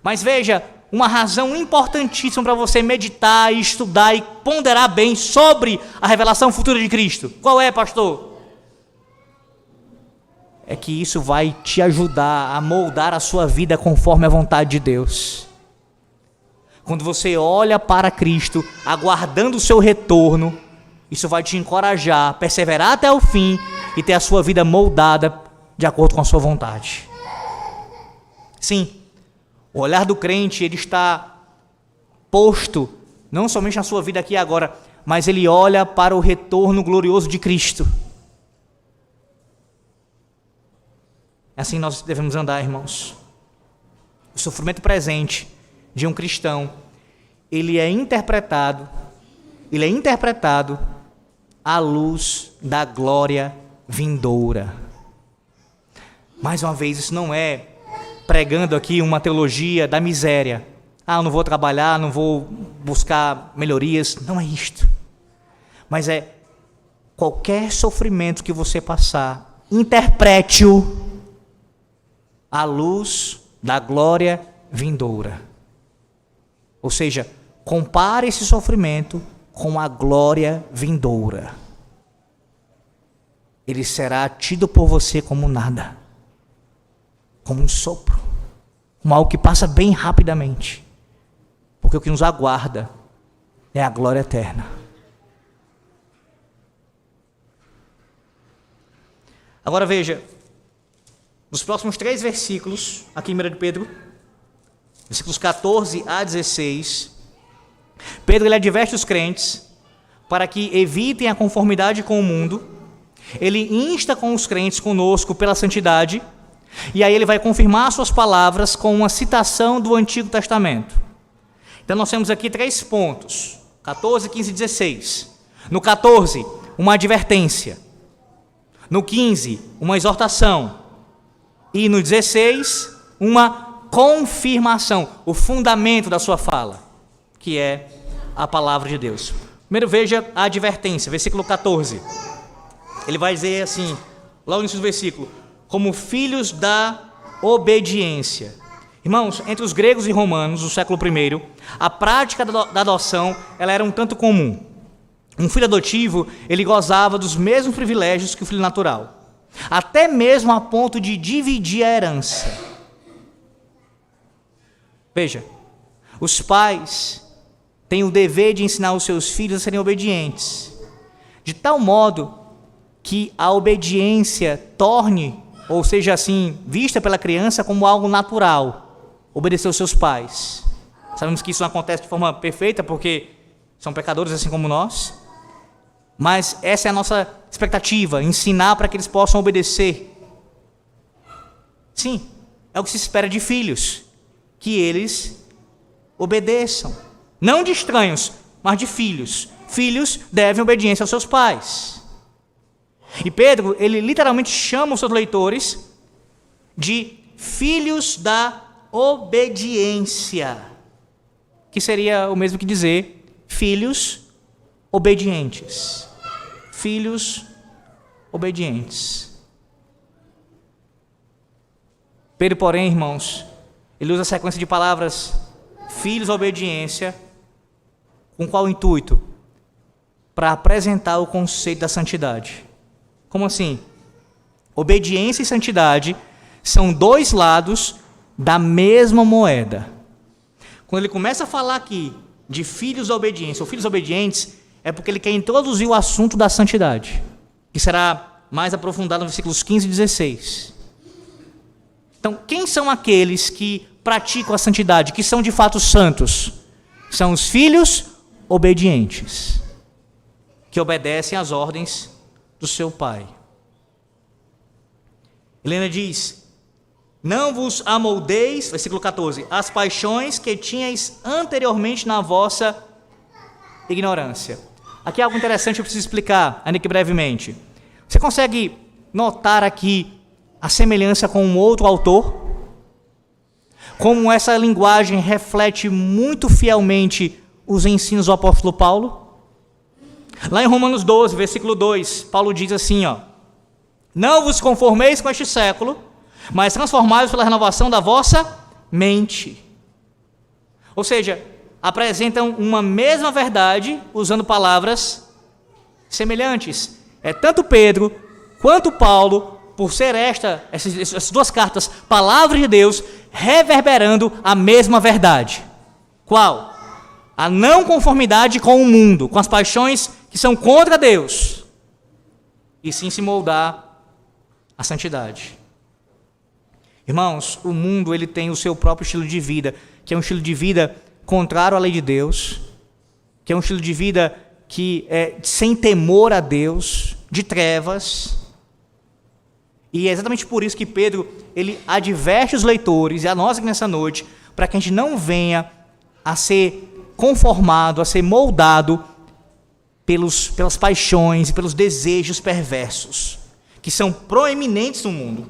Mas veja, uma razão importantíssima para você meditar, estudar e ponderar bem sobre a revelação futura de Cristo. Qual é, pastor? É que isso vai te ajudar a moldar a sua vida conforme a vontade de Deus. Quando você olha para Cristo, aguardando o seu retorno, isso vai te encorajar a perseverar até o fim e ter a sua vida moldada de acordo com a sua vontade. Sim, o olhar do crente, ele está posto, não somente na sua vida aqui e agora, mas ele olha para o retorno glorioso de Cristo. É assim que nós devemos andar, irmãos. O sofrimento presente de um cristão, ele é interpretado à luz da glória vindoura. Mais uma vez, isso não é pregando aqui uma teologia da miséria. Eu não vou trabalhar, não vou buscar melhorias. Não é isto. Mas é qualquer sofrimento que você passar, interprete-o à luz da glória vindoura. Ou seja, compare esse sofrimento com a glória vindoura. Ele será tido por você como nada, como um sopro, como algo que passa bem rapidamente, porque o que nos aguarda é a glória eterna. Agora veja, nos próximos 3 versículos, aqui em 1 Pedro, versículos 14 a 16, Pedro ele adverte os crentes para que evitem a conformidade com o mundo. Ele insta com os crentes conosco pela santidade, e aí ele vai confirmar suas palavras com uma citação do Antigo Testamento. Então nós temos aqui 3 pontos, 14, 15 e 16. No 14, uma advertência. No 15, uma exortação. E no 16, uma confirmação, o fundamento da sua fala, que é a palavra de Deus. Primeiro veja a advertência, versículo 14. Ele vai dizer assim, logo no início do versículo: como filhos da obediência. Irmãos, entre os gregos e romanos do século I, a prática da adoção ela era um tanto comum. Um filho adotivo, ele gozava dos mesmos privilégios que o filho natural, até mesmo a ponto de dividir a herança. Veja, os pais têm o dever de ensinar os seus filhos a serem obedientes, de tal modo que a obediência torne, ou seja assim, vista pela criança como algo natural, obedecer aos seus pais. Sabemos que isso não acontece de forma perfeita, porque são pecadores assim como nós, mas essa é a nossa expectativa, ensinar para que eles possam obedecer. Sim, é o que se espera de filhos, que eles obedeçam, não de estranhos, mas de filhos. Filhos devem obediência aos seus pais. E Pedro, ele literalmente chama os seus leitores de filhos da obediência, que seria o mesmo que dizer filhos obedientes. Filhos obedientes. Pedro, porém, irmãos, ele usa a sequência de palavras filhos à obediência, com qual intuito? Para apresentar o conceito da santidade. Como assim? Obediência e santidade são 2 lados da mesma moeda. Quando ele começa a falar aqui de filhos da obediência, ou filhos obedientes, é porque ele quer introduzir o assunto da santidade, que será mais aprofundado nos versículos 15 e 16. Então, quem são aqueles que praticam a santidade, que são de fato santos? São os filhos obedientes, que obedecem às ordens do seu pai. Helena diz: não vos amoldeis, versículo 14, as paixões que tinhais anteriormente na vossa ignorância. Aqui é algo interessante que eu preciso explicar, ainda que brevemente. Você consegue notar aqui a semelhança com um outro autor? Como essa linguagem reflete muito fielmente os ensinos do apóstolo Paulo? Lá em Romanos 12, versículo 2, Paulo diz assim, não vos conformeis com este século, mas transformai-vos pela renovação da vossa mente. Ou seja, apresentam uma mesma verdade usando palavras semelhantes. Tanto Pedro quanto Paulo, por ser essas duas cartas, palavras de Deus, reverberando a mesma verdade. Qual? A não conformidade com o mundo, com as paixões que são contra Deus, e sim se moldar à santidade. Irmãos, o mundo ele tem o seu próprio estilo de vida, que é um estilo de vida contrário à lei de Deus, que é um estilo de vida que é sem temor a Deus, de trevas. E é exatamente por isso que Pedro ele adverte os leitores e a nós aqui nessa noite, para que a gente não venha a ser conformado, a ser moldado pelas paixões e pelos desejos perversos, que são proeminentes no mundo.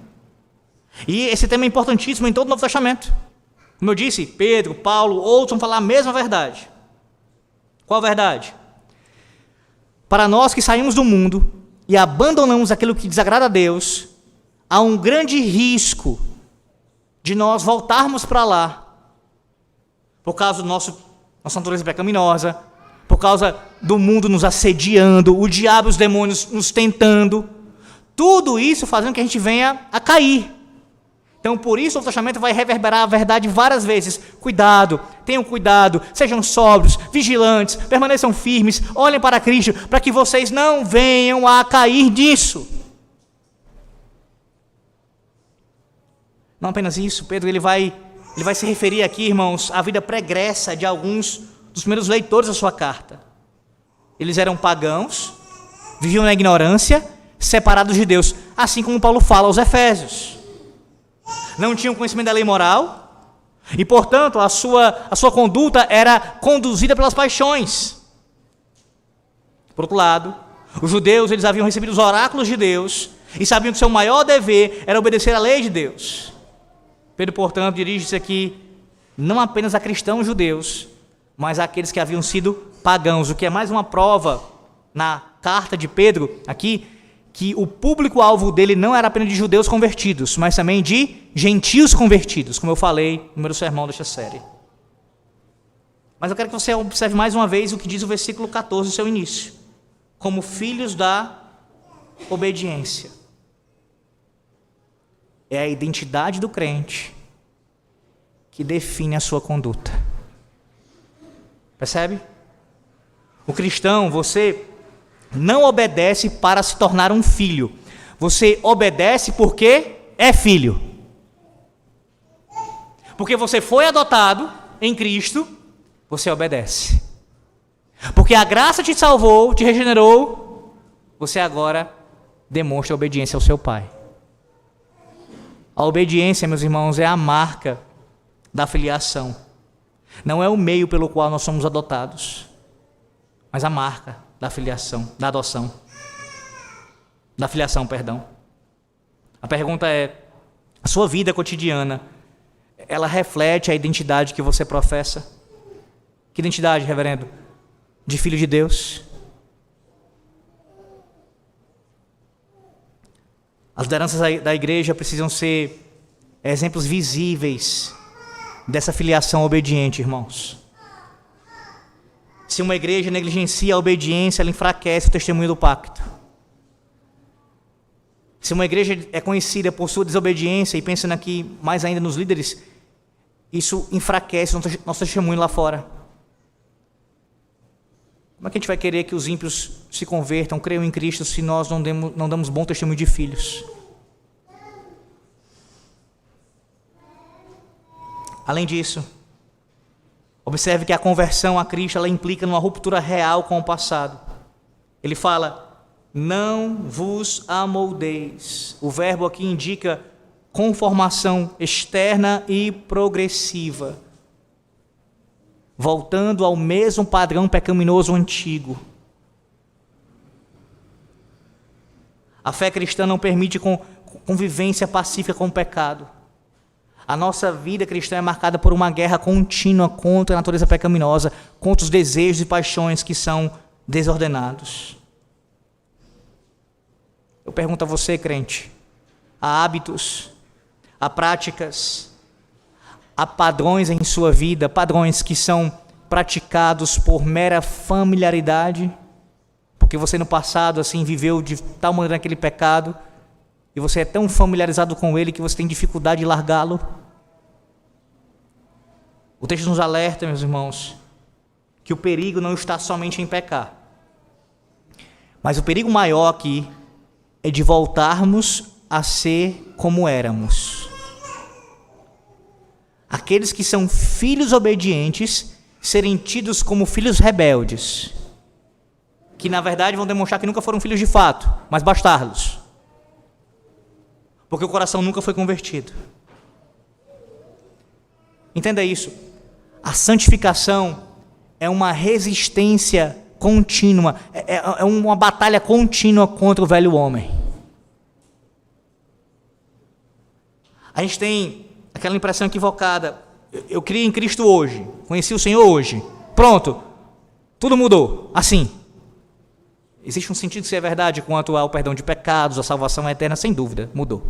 E esse tema é importantíssimo em todo o Novo Testamento. Como eu disse, Pedro, Paulo, outros vão falar a mesma verdade. Qual a verdade? Para nós que saímos do mundo e abandonamos aquilo que desagrada a Deus, há um grande risco de nós voltarmos para lá, por causa do nossa natureza pecaminosa, por causa do mundo nos assediando, o diabo e os demônios nos tentando, tudo isso fazendo que a gente venha a cair. Então, por isso, o Novo Testamento vai reverberar a verdade várias vezes. Cuidado, tenham cuidado, sejam sóbrios, vigilantes, permaneçam firmes, olhem para Cristo, para que vocês não venham a cair nisso. Não apenas isso, Pedro ele vai se referir aqui, irmãos, à vida pregressa de alguns dos primeiros leitores da sua carta. Eles eram pagãos, viviam na ignorância, separados de Deus, assim como Paulo fala aos Efésios. Não tinham conhecimento da lei moral e, portanto, a sua conduta era conduzida pelas paixões. Por outro lado, os judeus eles haviam recebido os oráculos de Deus e sabiam que seu maior dever era obedecer à lei de Deus. Pedro, portanto, dirige-se aqui não apenas a cristãos judeus, mas àqueles que haviam sido pagãos, o que é mais uma prova na carta de Pedro aqui, que o público-alvo dele não era apenas de judeus convertidos, mas também de gentios convertidos, como eu falei no primeiro sermão desta série. Mas eu quero que você observe mais uma vez o que diz o versículo 14, seu início. Como filhos da obediência. É a identidade do crente que define a sua conduta. Percebe? O cristão, você não obedece para se tornar um filho. Você obedece porque é filho. Porque você foi adotado em Cristo, você obedece. Porque a graça te salvou, te regenerou, você agora demonstra obediência ao seu Pai. A obediência, meus irmãos, é a marca da filiação. Não é o meio pelo qual nós somos adotados, mas a marca da filiação, da adoção. Da filiação, perdão. A pergunta é, a sua vida cotidiana, ela reflete a identidade que você professa? Que identidade, reverendo? De filho de Deus? As lideranças da igreja precisam ser exemplos visíveis dessa filiação obediente, irmãos. Se uma igreja negligencia a obediência, ela enfraquece o testemunho do pacto. Se uma igreja é conhecida por sua desobediência, e pensando aqui mais ainda nos líderes, isso enfraquece o nosso testemunho lá fora. Como é que a gente vai querer que os ímpios se convertam, creiam em Cristo, se nós não damos bom testemunho de filhos? Além disso, observe que a conversão a Cristo ela implica numa ruptura real com o passado. Ele fala, não vos amoldeis. O verbo aqui indica conformação externa e progressiva, voltando ao mesmo padrão pecaminoso antigo. A fé cristã não permite convivência pacífica com o pecado. A nossa vida cristã é marcada por uma guerra contínua contra a natureza pecaminosa, contra os desejos e paixões que são desordenados. Eu pergunto a você, crente, há hábitos, há práticas, há padrões em sua vida, padrões que são praticados por mera familiaridade, porque você no passado assim viveu de tal maneira aquele pecado, e você é tão familiarizado com ele que você tem dificuldade de largá-lo. O texto nos alerta, meus irmãos, que o perigo não está somente em pecar, mas o perigo maior aqui é de voltarmos a ser como éramos. Aqueles que são filhos obedientes serem tidos como filhos rebeldes, que na verdade vão demonstrar que nunca foram filhos de fato, mas bastardos, porque o coração nunca foi convertido. Entenda isso. A santificação é uma resistência contínua, é uma batalha contínua contra o velho homem. A gente tem aquela impressão equivocada: eu criei em Cristo hoje, conheci o Senhor hoje, pronto, tudo mudou, assim. Existe um sentido que isso é verdade quanto ao perdão de pecados, a salvação eterna, sem dúvida, mudou.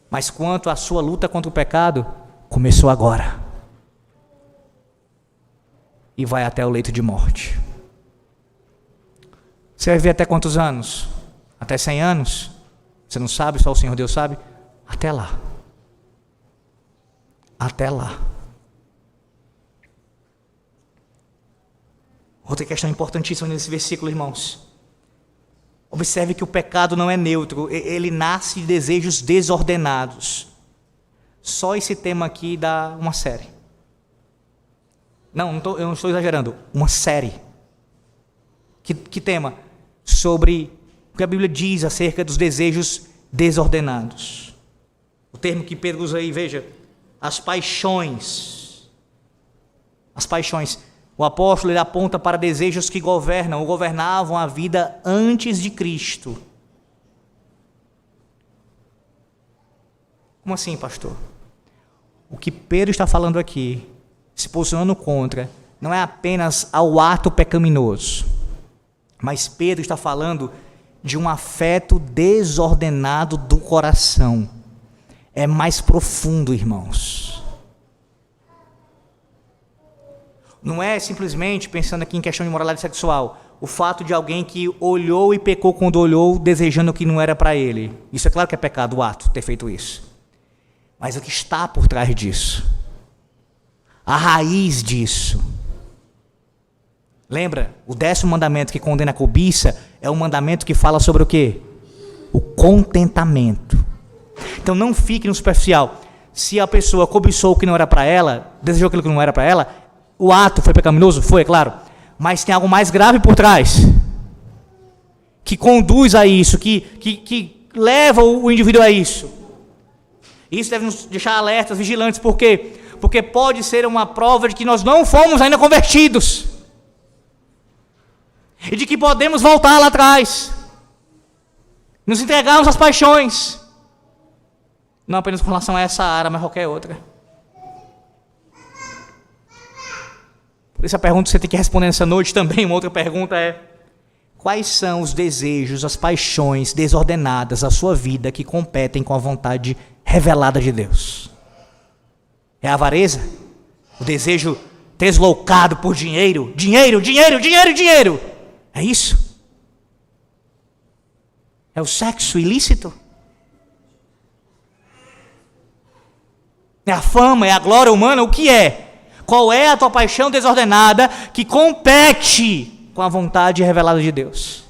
Mas quanto à sua luta contra o pecado, começou agora. E vai até o leito de morte. Você vai viver até quantos anos? Até 100 anos? Você não sabe, só o Senhor Deus sabe? Até lá. Até lá. Outra questão importantíssima nesse versículo, irmãos. Observe que o pecado não é neutro, ele nasce de desejos desordenados. Só esse tema aqui dá uma série. Não, eu não estou exagerando, uma série. Que tema? Sobre o que a Bíblia diz acerca dos desejos desordenados. O termo que Pedro usa aí, veja, as paixões. As paixões. O apóstolo ele aponta para desejos que governam ou governavam a vida antes de Cristo. Como assim, pastor? O que Pedro está falando aqui, se posicionando contra, não é apenas ao ato pecaminoso, mas Pedro está falando de um afeto desordenado do coração. É mais profundo, irmãos. Não é simplesmente, pensando aqui em questão de moralidade sexual, o fato de alguém que olhou e pecou quando olhou, desejando o que não era para ele. Isso é claro que é pecado, o ato, ter feito isso. Mas o que está por trás disso? A raiz disso. Lembra? O 10º mandamento que condena a cobiça é um mandamento que fala sobre o quê? O contentamento. Então não fique no superficial. Se a pessoa cobiçou o que não era para ela, desejou aquilo que não era para ela, o ato foi pecaminoso? Foi, é claro. Mas tem algo mais grave por trás, que conduz a isso, que leva o indivíduo a isso. Isso deve nos deixar alertas, vigilantes. Por quê? Porque pode ser uma prova de que nós não fomos ainda convertidos. E de que podemos voltar lá atrás. Nos entregarmos às paixões. Não apenas com relação a essa área, mas qualquer outra. Por isso a pergunta que você tem que responder nessa noite também, uma outra pergunta é: quais são os desejos, as paixões desordenadas da sua vida que competem com a vontade revelada de Deus? É a avareza? O desejo deslocado por dinheiro? Dinheiro, dinheiro, dinheiro, dinheiro! É isso? É o sexo ilícito? É a fama, é a glória humana? O que é? Qual é a tua paixão desordenada que compete com a vontade revelada de Deus?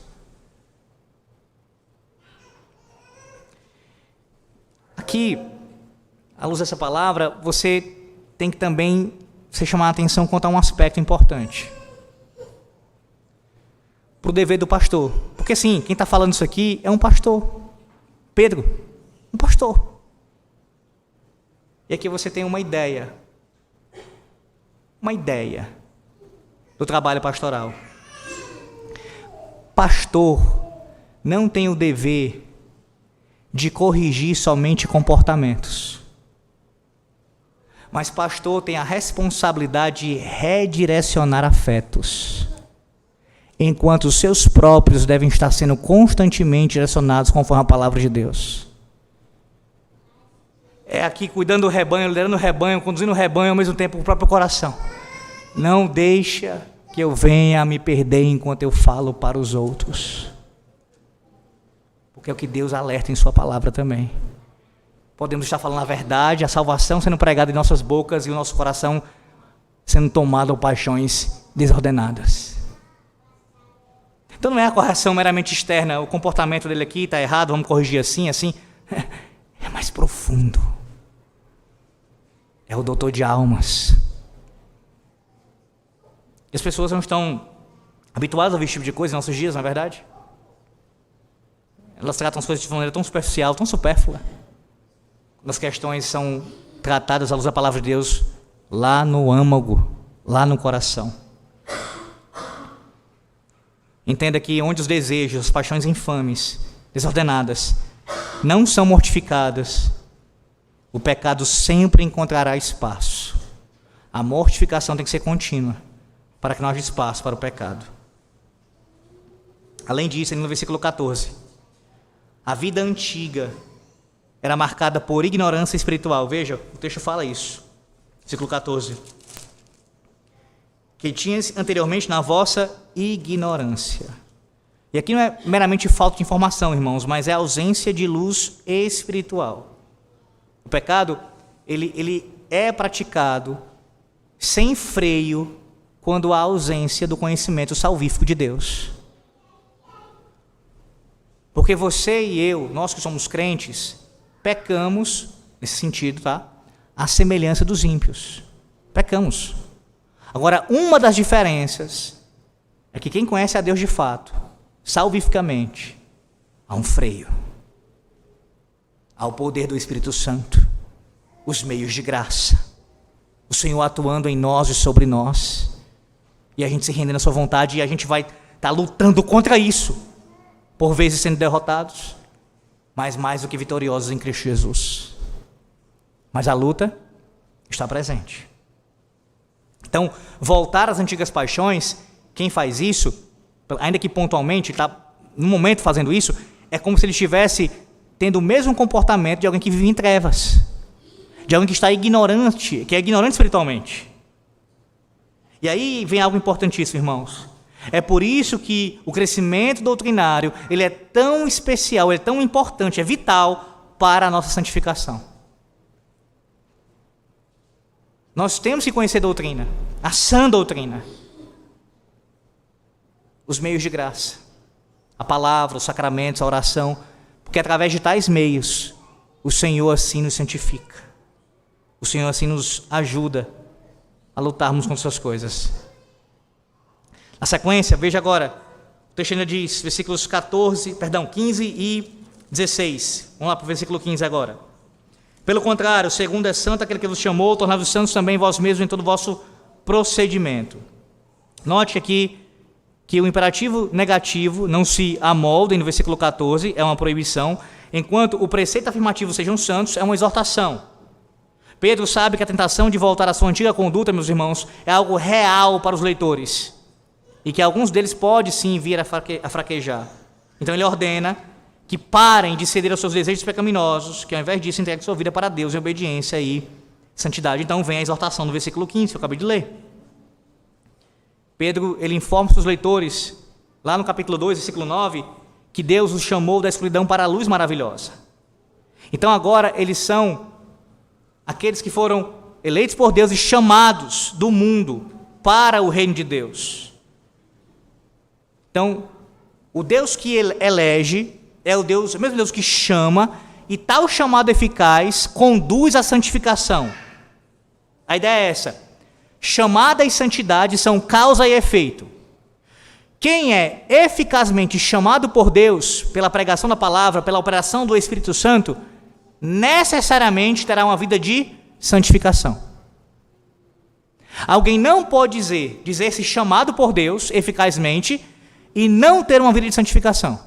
Aqui, à luz dessa palavra, você tem que também se chamar a atenção quanto a um aspecto importante. Para o dever do pastor. Porque sim, quem está falando isso aqui é um pastor. Pedro, um pastor. E aqui você tem uma ideia do trabalho pastoral. Pastor não tem o dever de corrigir somente comportamentos, mas pastor tem a responsabilidade de redirecionar afetos, enquanto os seus próprios devem estar sendo constantemente direcionados conforme a palavra de Deus. é aqui cuidando do rebanho, liderando o rebanho, conduzindo o rebanho, ao mesmo tempo o próprio coração. Não deixa que eu venha a me perder enquanto eu falo para os outros. Porque é o que Deus alerta em sua palavra também. Podemos estar falando a verdade, a salvação sendo pregada em nossas bocas e o nosso coração sendo tomado por paixões desordenadas. Então não é a correção meramente externa, o comportamento dele aqui está errado, vamos corrigir assim. É mais profundo. É o doutor de almas. E as pessoas não estão habituadas a ouvir esse tipo de coisa em nossos dias, não é verdade? Elas tratam as coisas de maneira tão superficial, tão supérflua. Quando as questões são tratadas à luz da palavra de Deus, lá no âmago, lá no coração. Entenda que onde os desejos, as paixões infames, desordenadas, não são mortificadas, o pecado sempre encontrará espaço. A mortificação tem que ser contínua, para que não haja espaço para o pecado. Além disso, no versículo 14, a vida antiga era marcada por ignorância espiritual. Veja, o texto fala isso. Versículo 14. Que tinhas anteriormente na vossa ignorância. E aqui não é meramente falta de informação, irmãos, mas é ausência de luz espiritual. O pecado, ele é praticado sem freio quando há ausência do conhecimento salvífico de Deus. Porque você e eu, nós que somos crentes, pecamos, nesse sentido, tá? À semelhança dos ímpios. Pecamos. Agora, uma das diferenças é que quem conhece a Deus de fato, salvificamente, há um freio. Há o poder do Espírito Santo, os meios de graça, o Senhor atuando em nós e sobre nós, e a gente se rendendo à sua vontade, e a gente vai estar lutando contra isso, por vezes sendo derrotados, mas mais do que vitoriosos em Cristo Jesus. Mas a luta está presente. Então, voltar às antigas paixões, quem faz isso, ainda que pontualmente, está no momento fazendo isso, é como se ele estivesse tendo o mesmo comportamento de alguém que vive em trevas, de alguém que está ignorante, que é ignorante espiritualmente. E aí vem algo importantíssimo, irmãos. É por isso que o crescimento doutrinário, ele é tão especial, ele é tão importante, é vital para a nossa santificação. Nós temos que conhecer a doutrina, a sã doutrina, os meios de graça, a palavra, os sacramentos, a oração, porque através de tais meios, o Senhor assim nos santifica. O Senhor assim nos ajuda a lutarmos contra essas coisas. Na sequência, veja agora, o texto ainda diz, versículos 15 e 16. Vamos lá para o versículo 15 agora. Pelo contrário, segundo é santo aquele que vos chamou, tornai-vos santos também vós mesmos em todo o vosso procedimento. Note aqui que o imperativo negativo não se amolda, no versículo 14, é uma proibição, enquanto o preceito afirmativo sejam santos é uma exortação. Pedro sabe que a tentação de voltar à sua antiga conduta, meus irmãos, é algo real para os leitores, e que alguns deles pode sim vir a fraquejar. Então ele ordena que parem de ceder aos seus desejos pecaminosos, que ao invés disso entreguem sua vida para Deus em obediência e santidade. Então vem a exortação do versículo 15, que eu acabei de ler. Pedro, ele informa os seus leitores, lá no capítulo 2, versículo 9, que Deus os chamou da escuridão para a luz maravilhosa. Então agora eles são aqueles que foram eleitos por Deus e chamados do mundo para o reino de Deus. Então, o Deus que elege é o mesmo Deus que chama, e tal chamado eficaz conduz à santificação. A ideia é essa: chamada e santidade são causa e efeito. Quem é eficazmente chamado por Deus, pela pregação da palavra, pela operação do Espírito Santo, necessariamente terá uma vida de santificação. Alguém não pode dizer-se chamado por Deus eficazmente e não ter uma vida de santificação.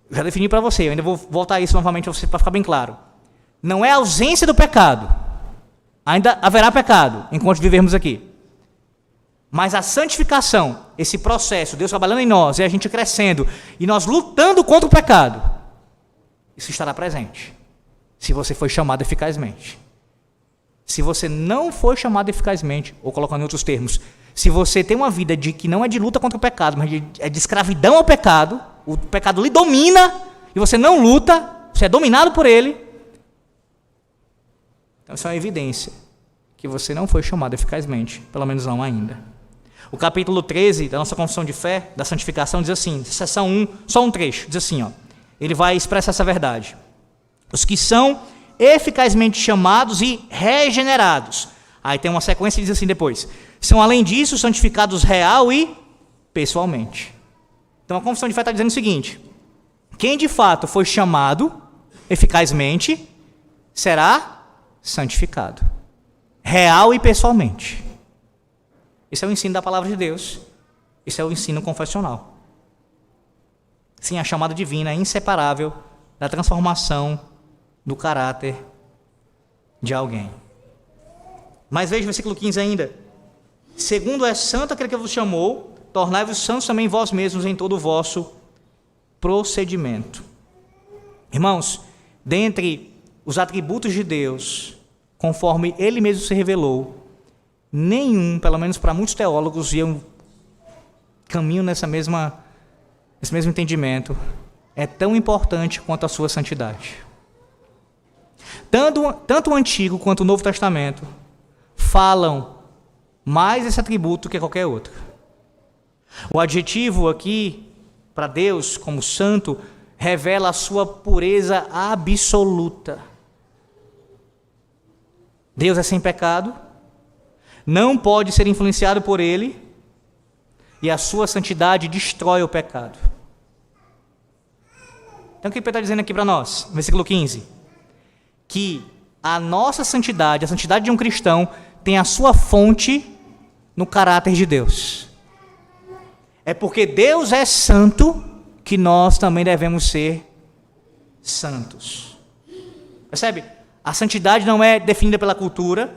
Eu já defini para você, eu ainda vou voltar a isso novamente para ficar bem claro. Não é a ausência do pecado. Ainda haverá pecado enquanto vivermos aqui. Mas a santificação, esse processo, Deus trabalhando em nós, e a gente crescendo, e nós lutando contra o pecado, isso estará presente. se você foi chamado eficazmente. Se você não foi chamado eficazmente, ou colocando em outros termos, se você tem uma vida que não é de luta contra o pecado, mas é de escravidão ao pecado, o pecado lhe domina e você não luta, você é dominado por ele, então isso é uma evidência que você não foi chamado eficazmente, pelo menos não ainda. O capítulo 13 da nossa confissão de fé, da santificação, diz assim, seção 1, só um trecho, diz assim, ele vai expressar essa verdade. Os que são eficazmente chamados e regenerados. Aí tem uma sequência que diz assim depois. São, além disso, santificados real e pessoalmente. Então a confissão de fé está dizendo o seguinte: quem de fato foi chamado eficazmente será santificado. Real e pessoalmente. Esse é o ensino da palavra de Deus. Esse é o ensino confessional. Sim, a chamada divina é inseparável da transformação do caráter de alguém. Mas veja o versículo 15 ainda. Segundo é santo aquele que vos chamou, tornai-vos santos também vós mesmos em todo o vosso procedimento. Irmãos, dentre os atributos de Deus, conforme Ele mesmo se revelou, nenhum, pelo menos para muitos teólogos, e eu caminho nesse mesmo entendimento, é tão importante quanto a sua santidade. Tanto o Antigo quanto o Novo Testamento falam mais esse atributo que qualquer outro. O adjetivo aqui, para Deus, como santo, revela a sua pureza absoluta. Deus é sem pecado, não pode ser influenciado por ele, e a sua santidade destrói o pecado. Então o que Pedro está dizendo aqui para nós, versículo 15? Que a nossa santidade, a santidade de um cristão, tem a sua fonte no caráter de Deus. É porque Deus é santo que nós também devemos ser santos. Percebe? A santidade não é definida pela cultura,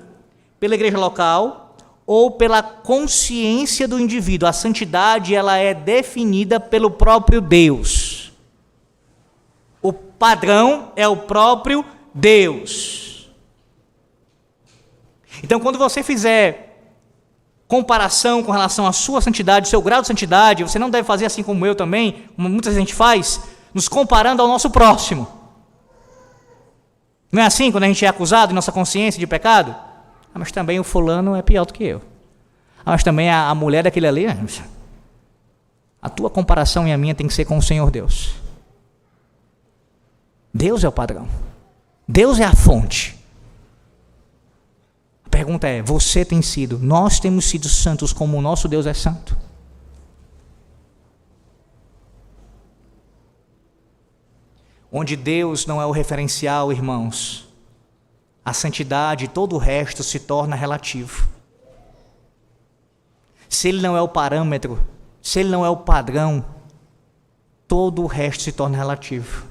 pela igreja local ou pela consciência do indivíduo. A santidade, ela é definida pelo próprio Deus. O padrão é o próprio Deus. Então, quando você fizer comparação com relação à sua santidade, o seu grau de santidade, você não deve fazer assim como eu também, como muita gente faz, nos comparando ao nosso próximo. Não é assim quando a gente é acusado em nossa consciência de pecado? Ah, mas também o fulano é pior do que eu. Ah, mas também a mulher daquele ali. A tua comparação e a minha tem que ser com o Senhor Deus. Deus é o padrão. Deus é a fonte. A pergunta é, você tem sido, nós temos sido santos como o nosso Deus é santo? Onde Deus não é o referencial, irmãos, a santidade e todo o resto se torna relativo. Se Ele não é o parâmetro, se Ele não é o padrão, todo o resto se torna relativo.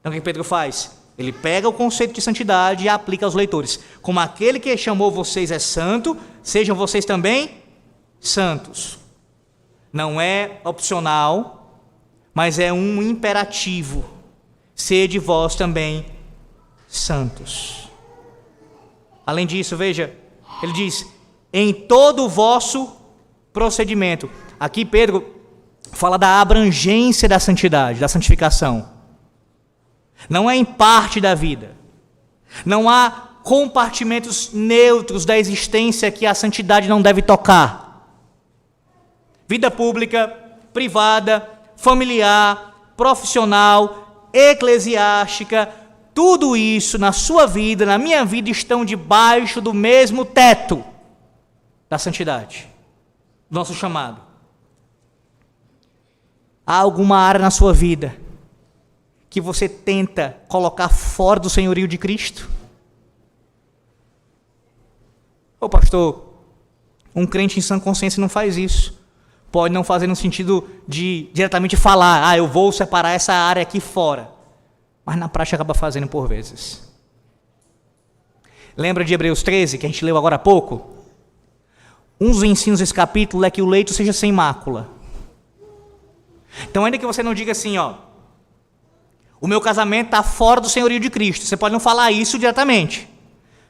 Então o que Pedro faz? Ele pega o conceito de santidade e aplica aos leitores. Como aquele que chamou vocês é santo, sejam vocês também santos. Não é opcional, mas é um imperativo. Sede vós também santos. Além disso, veja, ele diz, em todo o vosso procedimento. Aqui Pedro fala da abrangência da santidade, da santificação. Não é em parte da vida. Não há compartimentos neutros da existência que a santidade não deve tocar. Vida pública, privada, familiar, profissional, eclesiástica, tudo isso na sua vida, na minha vida, estão debaixo do mesmo teto da santidade, do nosso chamado. Há alguma área na sua vida que você tenta colocar fora do senhorio de Cristo? Ô pastor, um crente em sã consciência não faz isso. Pode não fazer no sentido de diretamente falar, eu vou separar essa área aqui fora. Mas na prática acaba fazendo por vezes. Lembra de Hebreus 13, que a gente leu agora há pouco? Um dos ensinos desse capítulo é que o leito seja sem mácula. Então ainda que você não diga assim, O meu casamento está fora do senhorio de Cristo. Você pode não falar isso diretamente,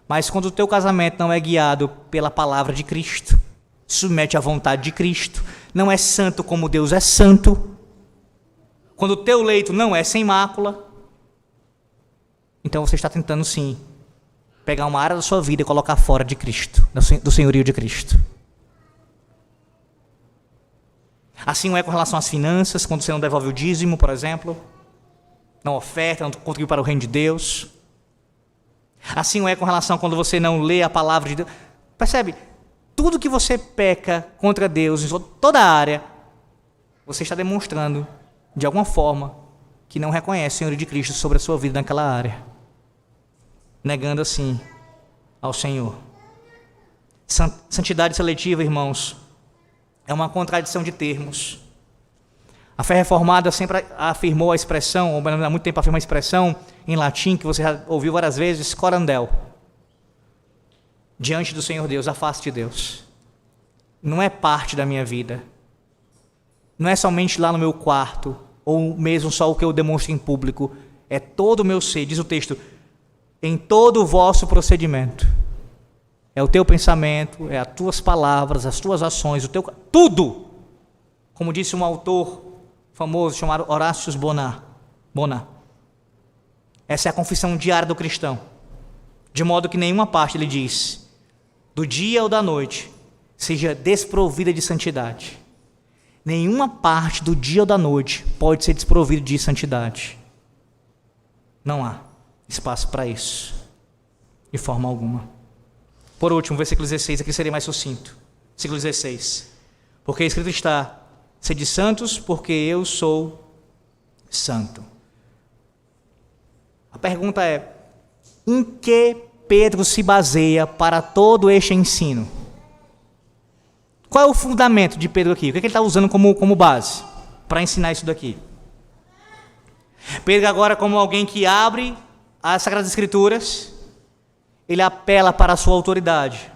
mas quando o teu casamento não é guiado pela palavra de Cristo, submete à vontade de Cristo, não é santo como Deus é santo, quando o teu leito não é sem mácula, então você está tentando sim pegar uma área da sua vida e colocar fora de Cristo, do senhorio de Cristo. Assim não é com relação às finanças, quando você não devolve o dízimo, por exemplo, não oferta, não contribui para o reino de Deus. Assim não é com relação a quando você não lê a palavra de Deus. Percebe? Tudo que você peca contra Deus, em toda a área, você está demonstrando, de alguma forma, que não reconhece o Senhor de Cristo sobre a sua vida naquela área. Negando assim ao Senhor. Santidade seletiva, irmãos, é uma contradição de termos. A fé reformada sempre afirmou a expressão, ou há muito tempo afirma a expressão em latim, que você já ouviu várias vezes, corandel. Diante do Senhor Deus, a face de Deus. Não é parte da minha vida. Não é somente lá no meu quarto, ou mesmo só o que eu demonstro em público. É todo o meu ser, diz o texto, em todo o vosso procedimento. É o teu pensamento, é as tuas palavras, as tuas ações, o teu tudo. Como disse um autor famoso chamado Horácio Bonar. Essa é a confissão diária do cristão. De modo que nenhuma parte, ele diz, do dia ou da noite, seja desprovida de santidade. Nenhuma parte do dia ou da noite pode ser desprovida de santidade. Não há espaço para isso, de forma alguma. Por último, versículo 16, aqui seria mais sucinto. Versículo 16. Porque escrito está, sede santos, porque eu sou santo. A pergunta é, em que Pedro se baseia para todo este ensino? Qual é o fundamento de Pedro aqui? O que ele está usando como base para ensinar isso daqui? Pedro agora, como alguém que abre as Sagradas Escrituras, ele apela para a sua autoridade,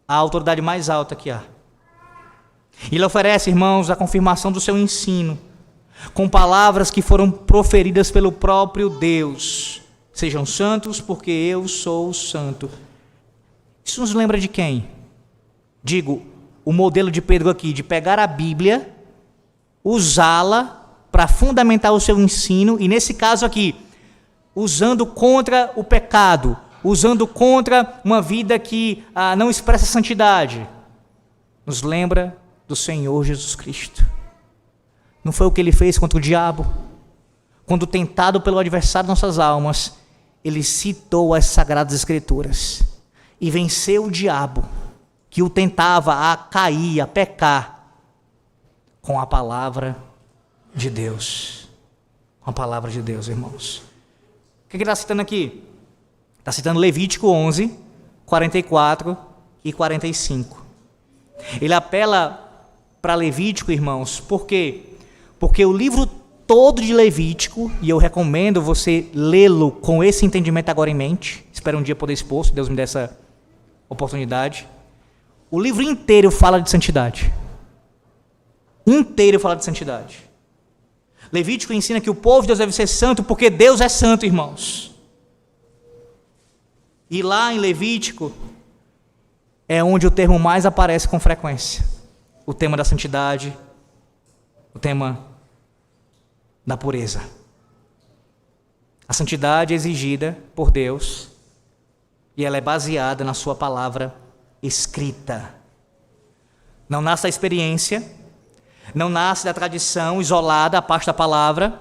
a autoridade mais alta que há. Ele oferece, irmãos, a confirmação do seu ensino, com palavras que foram proferidas pelo próprio Deus. Sejam santos, porque eu sou santo. Isso nos lembra de quem? Digo, o modelo de Pedro aqui, de pegar a Bíblia, usá-la para fundamentar o seu ensino, e nesse caso aqui, usando contra o pecado, usando contra uma vida que não expressa santidade, nos lembra do Senhor Jesus Cristo. Não foi o que ele fez contra o diabo? Quando tentado pelo adversário de nossas almas, ele citou as Sagradas Escrituras e venceu o diabo, que o tentava a cair, a pecar, com a palavra de Deus. Com a palavra de Deus, irmãos. O que ele está citando aqui? Está citando Levítico 11, 44 e 45. Ele apela para Levítico, irmãos, por quê? Porque o livro todo de Levítico, e eu recomendo você lê-lo com esse entendimento agora em mente, espero um dia poder expor, se Deus me der essa oportunidade. O livro inteiro fala de santidade. Inteiro fala de santidade. Levítico ensina que o povo de Deus deve ser santo porque Deus é santo, irmãos. E lá em Levítico é onde o termo mais aparece com frequência. O tema da santidade, o tema da pureza. A santidade é exigida por Deus e ela é baseada na sua palavra escrita. Não nasce da experiência, não nasce da tradição isolada, a parte da palavra,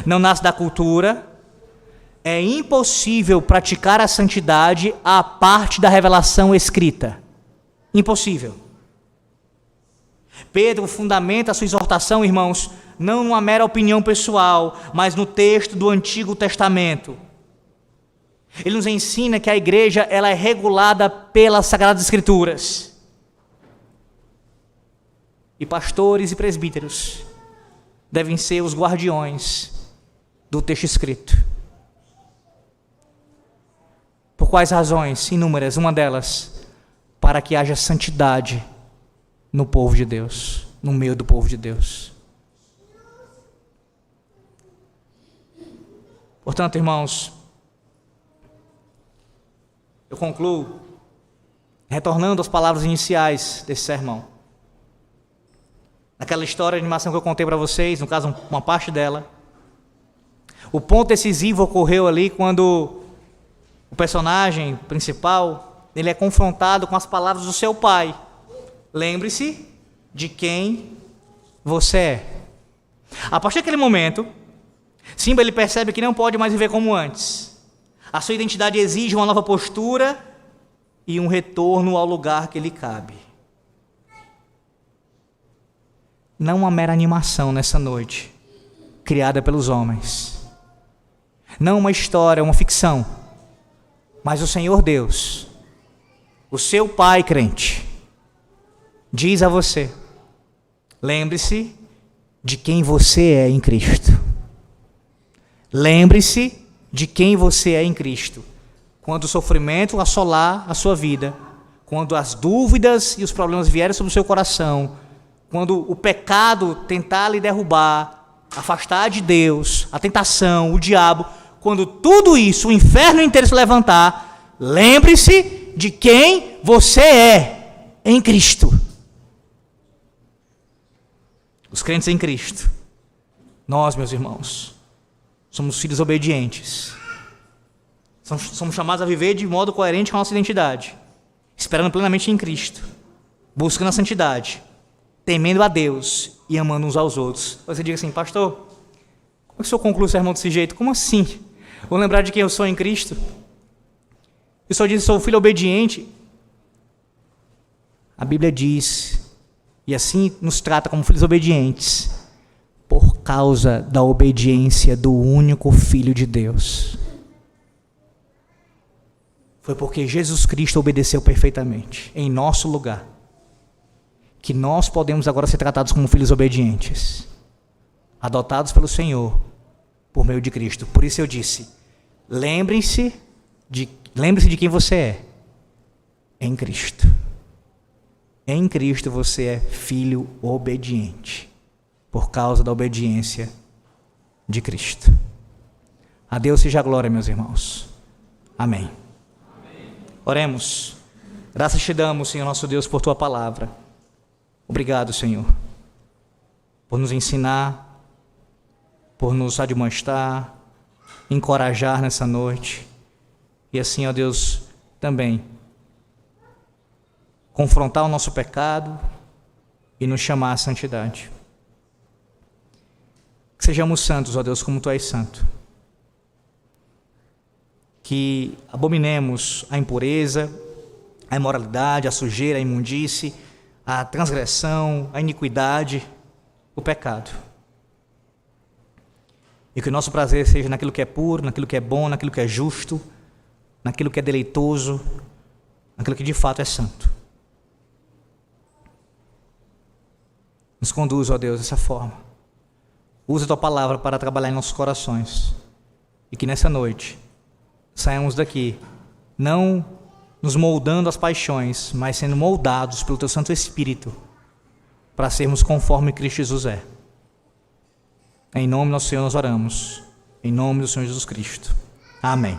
não nasce da cultura. É impossível praticar a santidade à parte da revelação escrita. Impossível. Pedro fundamenta a sua exortação, irmãos, não numa mera opinião pessoal, mas no texto do Antigo Testamento. Ele nos ensina que a igreja ela é regulada pelas Sagradas Escrituras. E pastores e presbíteros devem ser os guardiões do texto escrito. Por quais razões? Inúmeras. Uma delas, para que haja santidade no povo de Deus, no meio do povo de Deus. Portanto, irmãos, eu concluo retornando às palavras iniciais desse sermão. Naquela história de animação que eu contei para vocês, no caso, uma parte dela, o ponto decisivo ocorreu ali quando o personagem principal, ele é confrontado com as palavras do seu pai. Lembre-se de quem você é. A partir daquele momento, Simba ele percebe que não pode mais viver como antes. A sua identidade exige uma nova postura e um retorno ao lugar que lhe cabe. Não uma mera animação nessa noite, criada pelos homens. Não uma história, uma ficção. Mas o Senhor Deus, o seu Pai crente, diz a você: lembre-se de quem você é em Cristo. Lembre-se de quem você é em Cristo. Quando o sofrimento assolar a sua vida, quando as dúvidas e os problemas vierem sobre o seu coração, quando o pecado tentar lhe derrubar, afastar de Deus, a tentação, o diabo, quando tudo isso, o inferno inteiro se levantar, lembre-se de quem você é em Cristo. Os crentes em Cristo, nós, meus irmãos, somos filhos obedientes. Somos chamados a viver de modo coerente com a nossa identidade, esperando plenamente em Cristo, buscando a santidade, temendo a Deus e amando uns aos outros. Você diga assim: pastor, como é que o senhor conclui o sermão desse jeito? Como assim? Vou lembrar de quem eu sou em Cristo? O senhor diz: sou filho obediente. A Bíblia diz, e assim nos trata como filhos obedientes, por causa da obediência do único Filho de Deus. Foi porque Jesus Cristo obedeceu perfeitamente, em nosso lugar, que nós podemos agora ser tratados como filhos obedientes, adotados pelo Senhor, por meio de Cristo. Por isso eu disse: lembre-se de quem você é em Cristo. Em Cristo você é filho obediente, por causa da obediência de Cristo. A Deus seja a glória, meus irmãos. Amém. Oremos. Graças te damos, Senhor nosso Deus, por tua palavra. Obrigado, Senhor, por nos ensinar, por nos admoestar, encorajar nessa noite. E assim, ó Deus, também confrontar o nosso pecado e nos chamar à santidade. Que sejamos santos, ó Deus, como tu és santo. Que abominemos a impureza, a imoralidade, a sujeira, a imundície, a transgressão, a iniquidade, o pecado. E que o nosso prazer seja naquilo que é puro, naquilo que é bom, naquilo que é justo, naquilo que é deleitoso, naquilo que de fato é santo. Nos conduz, ó Deus, dessa forma. Usa a tua palavra para trabalhar em nossos corações. E que nessa noite saiamos daqui, não nos moldando às paixões, mas sendo moldados pelo teu Santo Espírito, para sermos conforme Cristo Jesus é. Em nome do nosso Senhor nós oramos. Em nome do Senhor Jesus Cristo. Amém.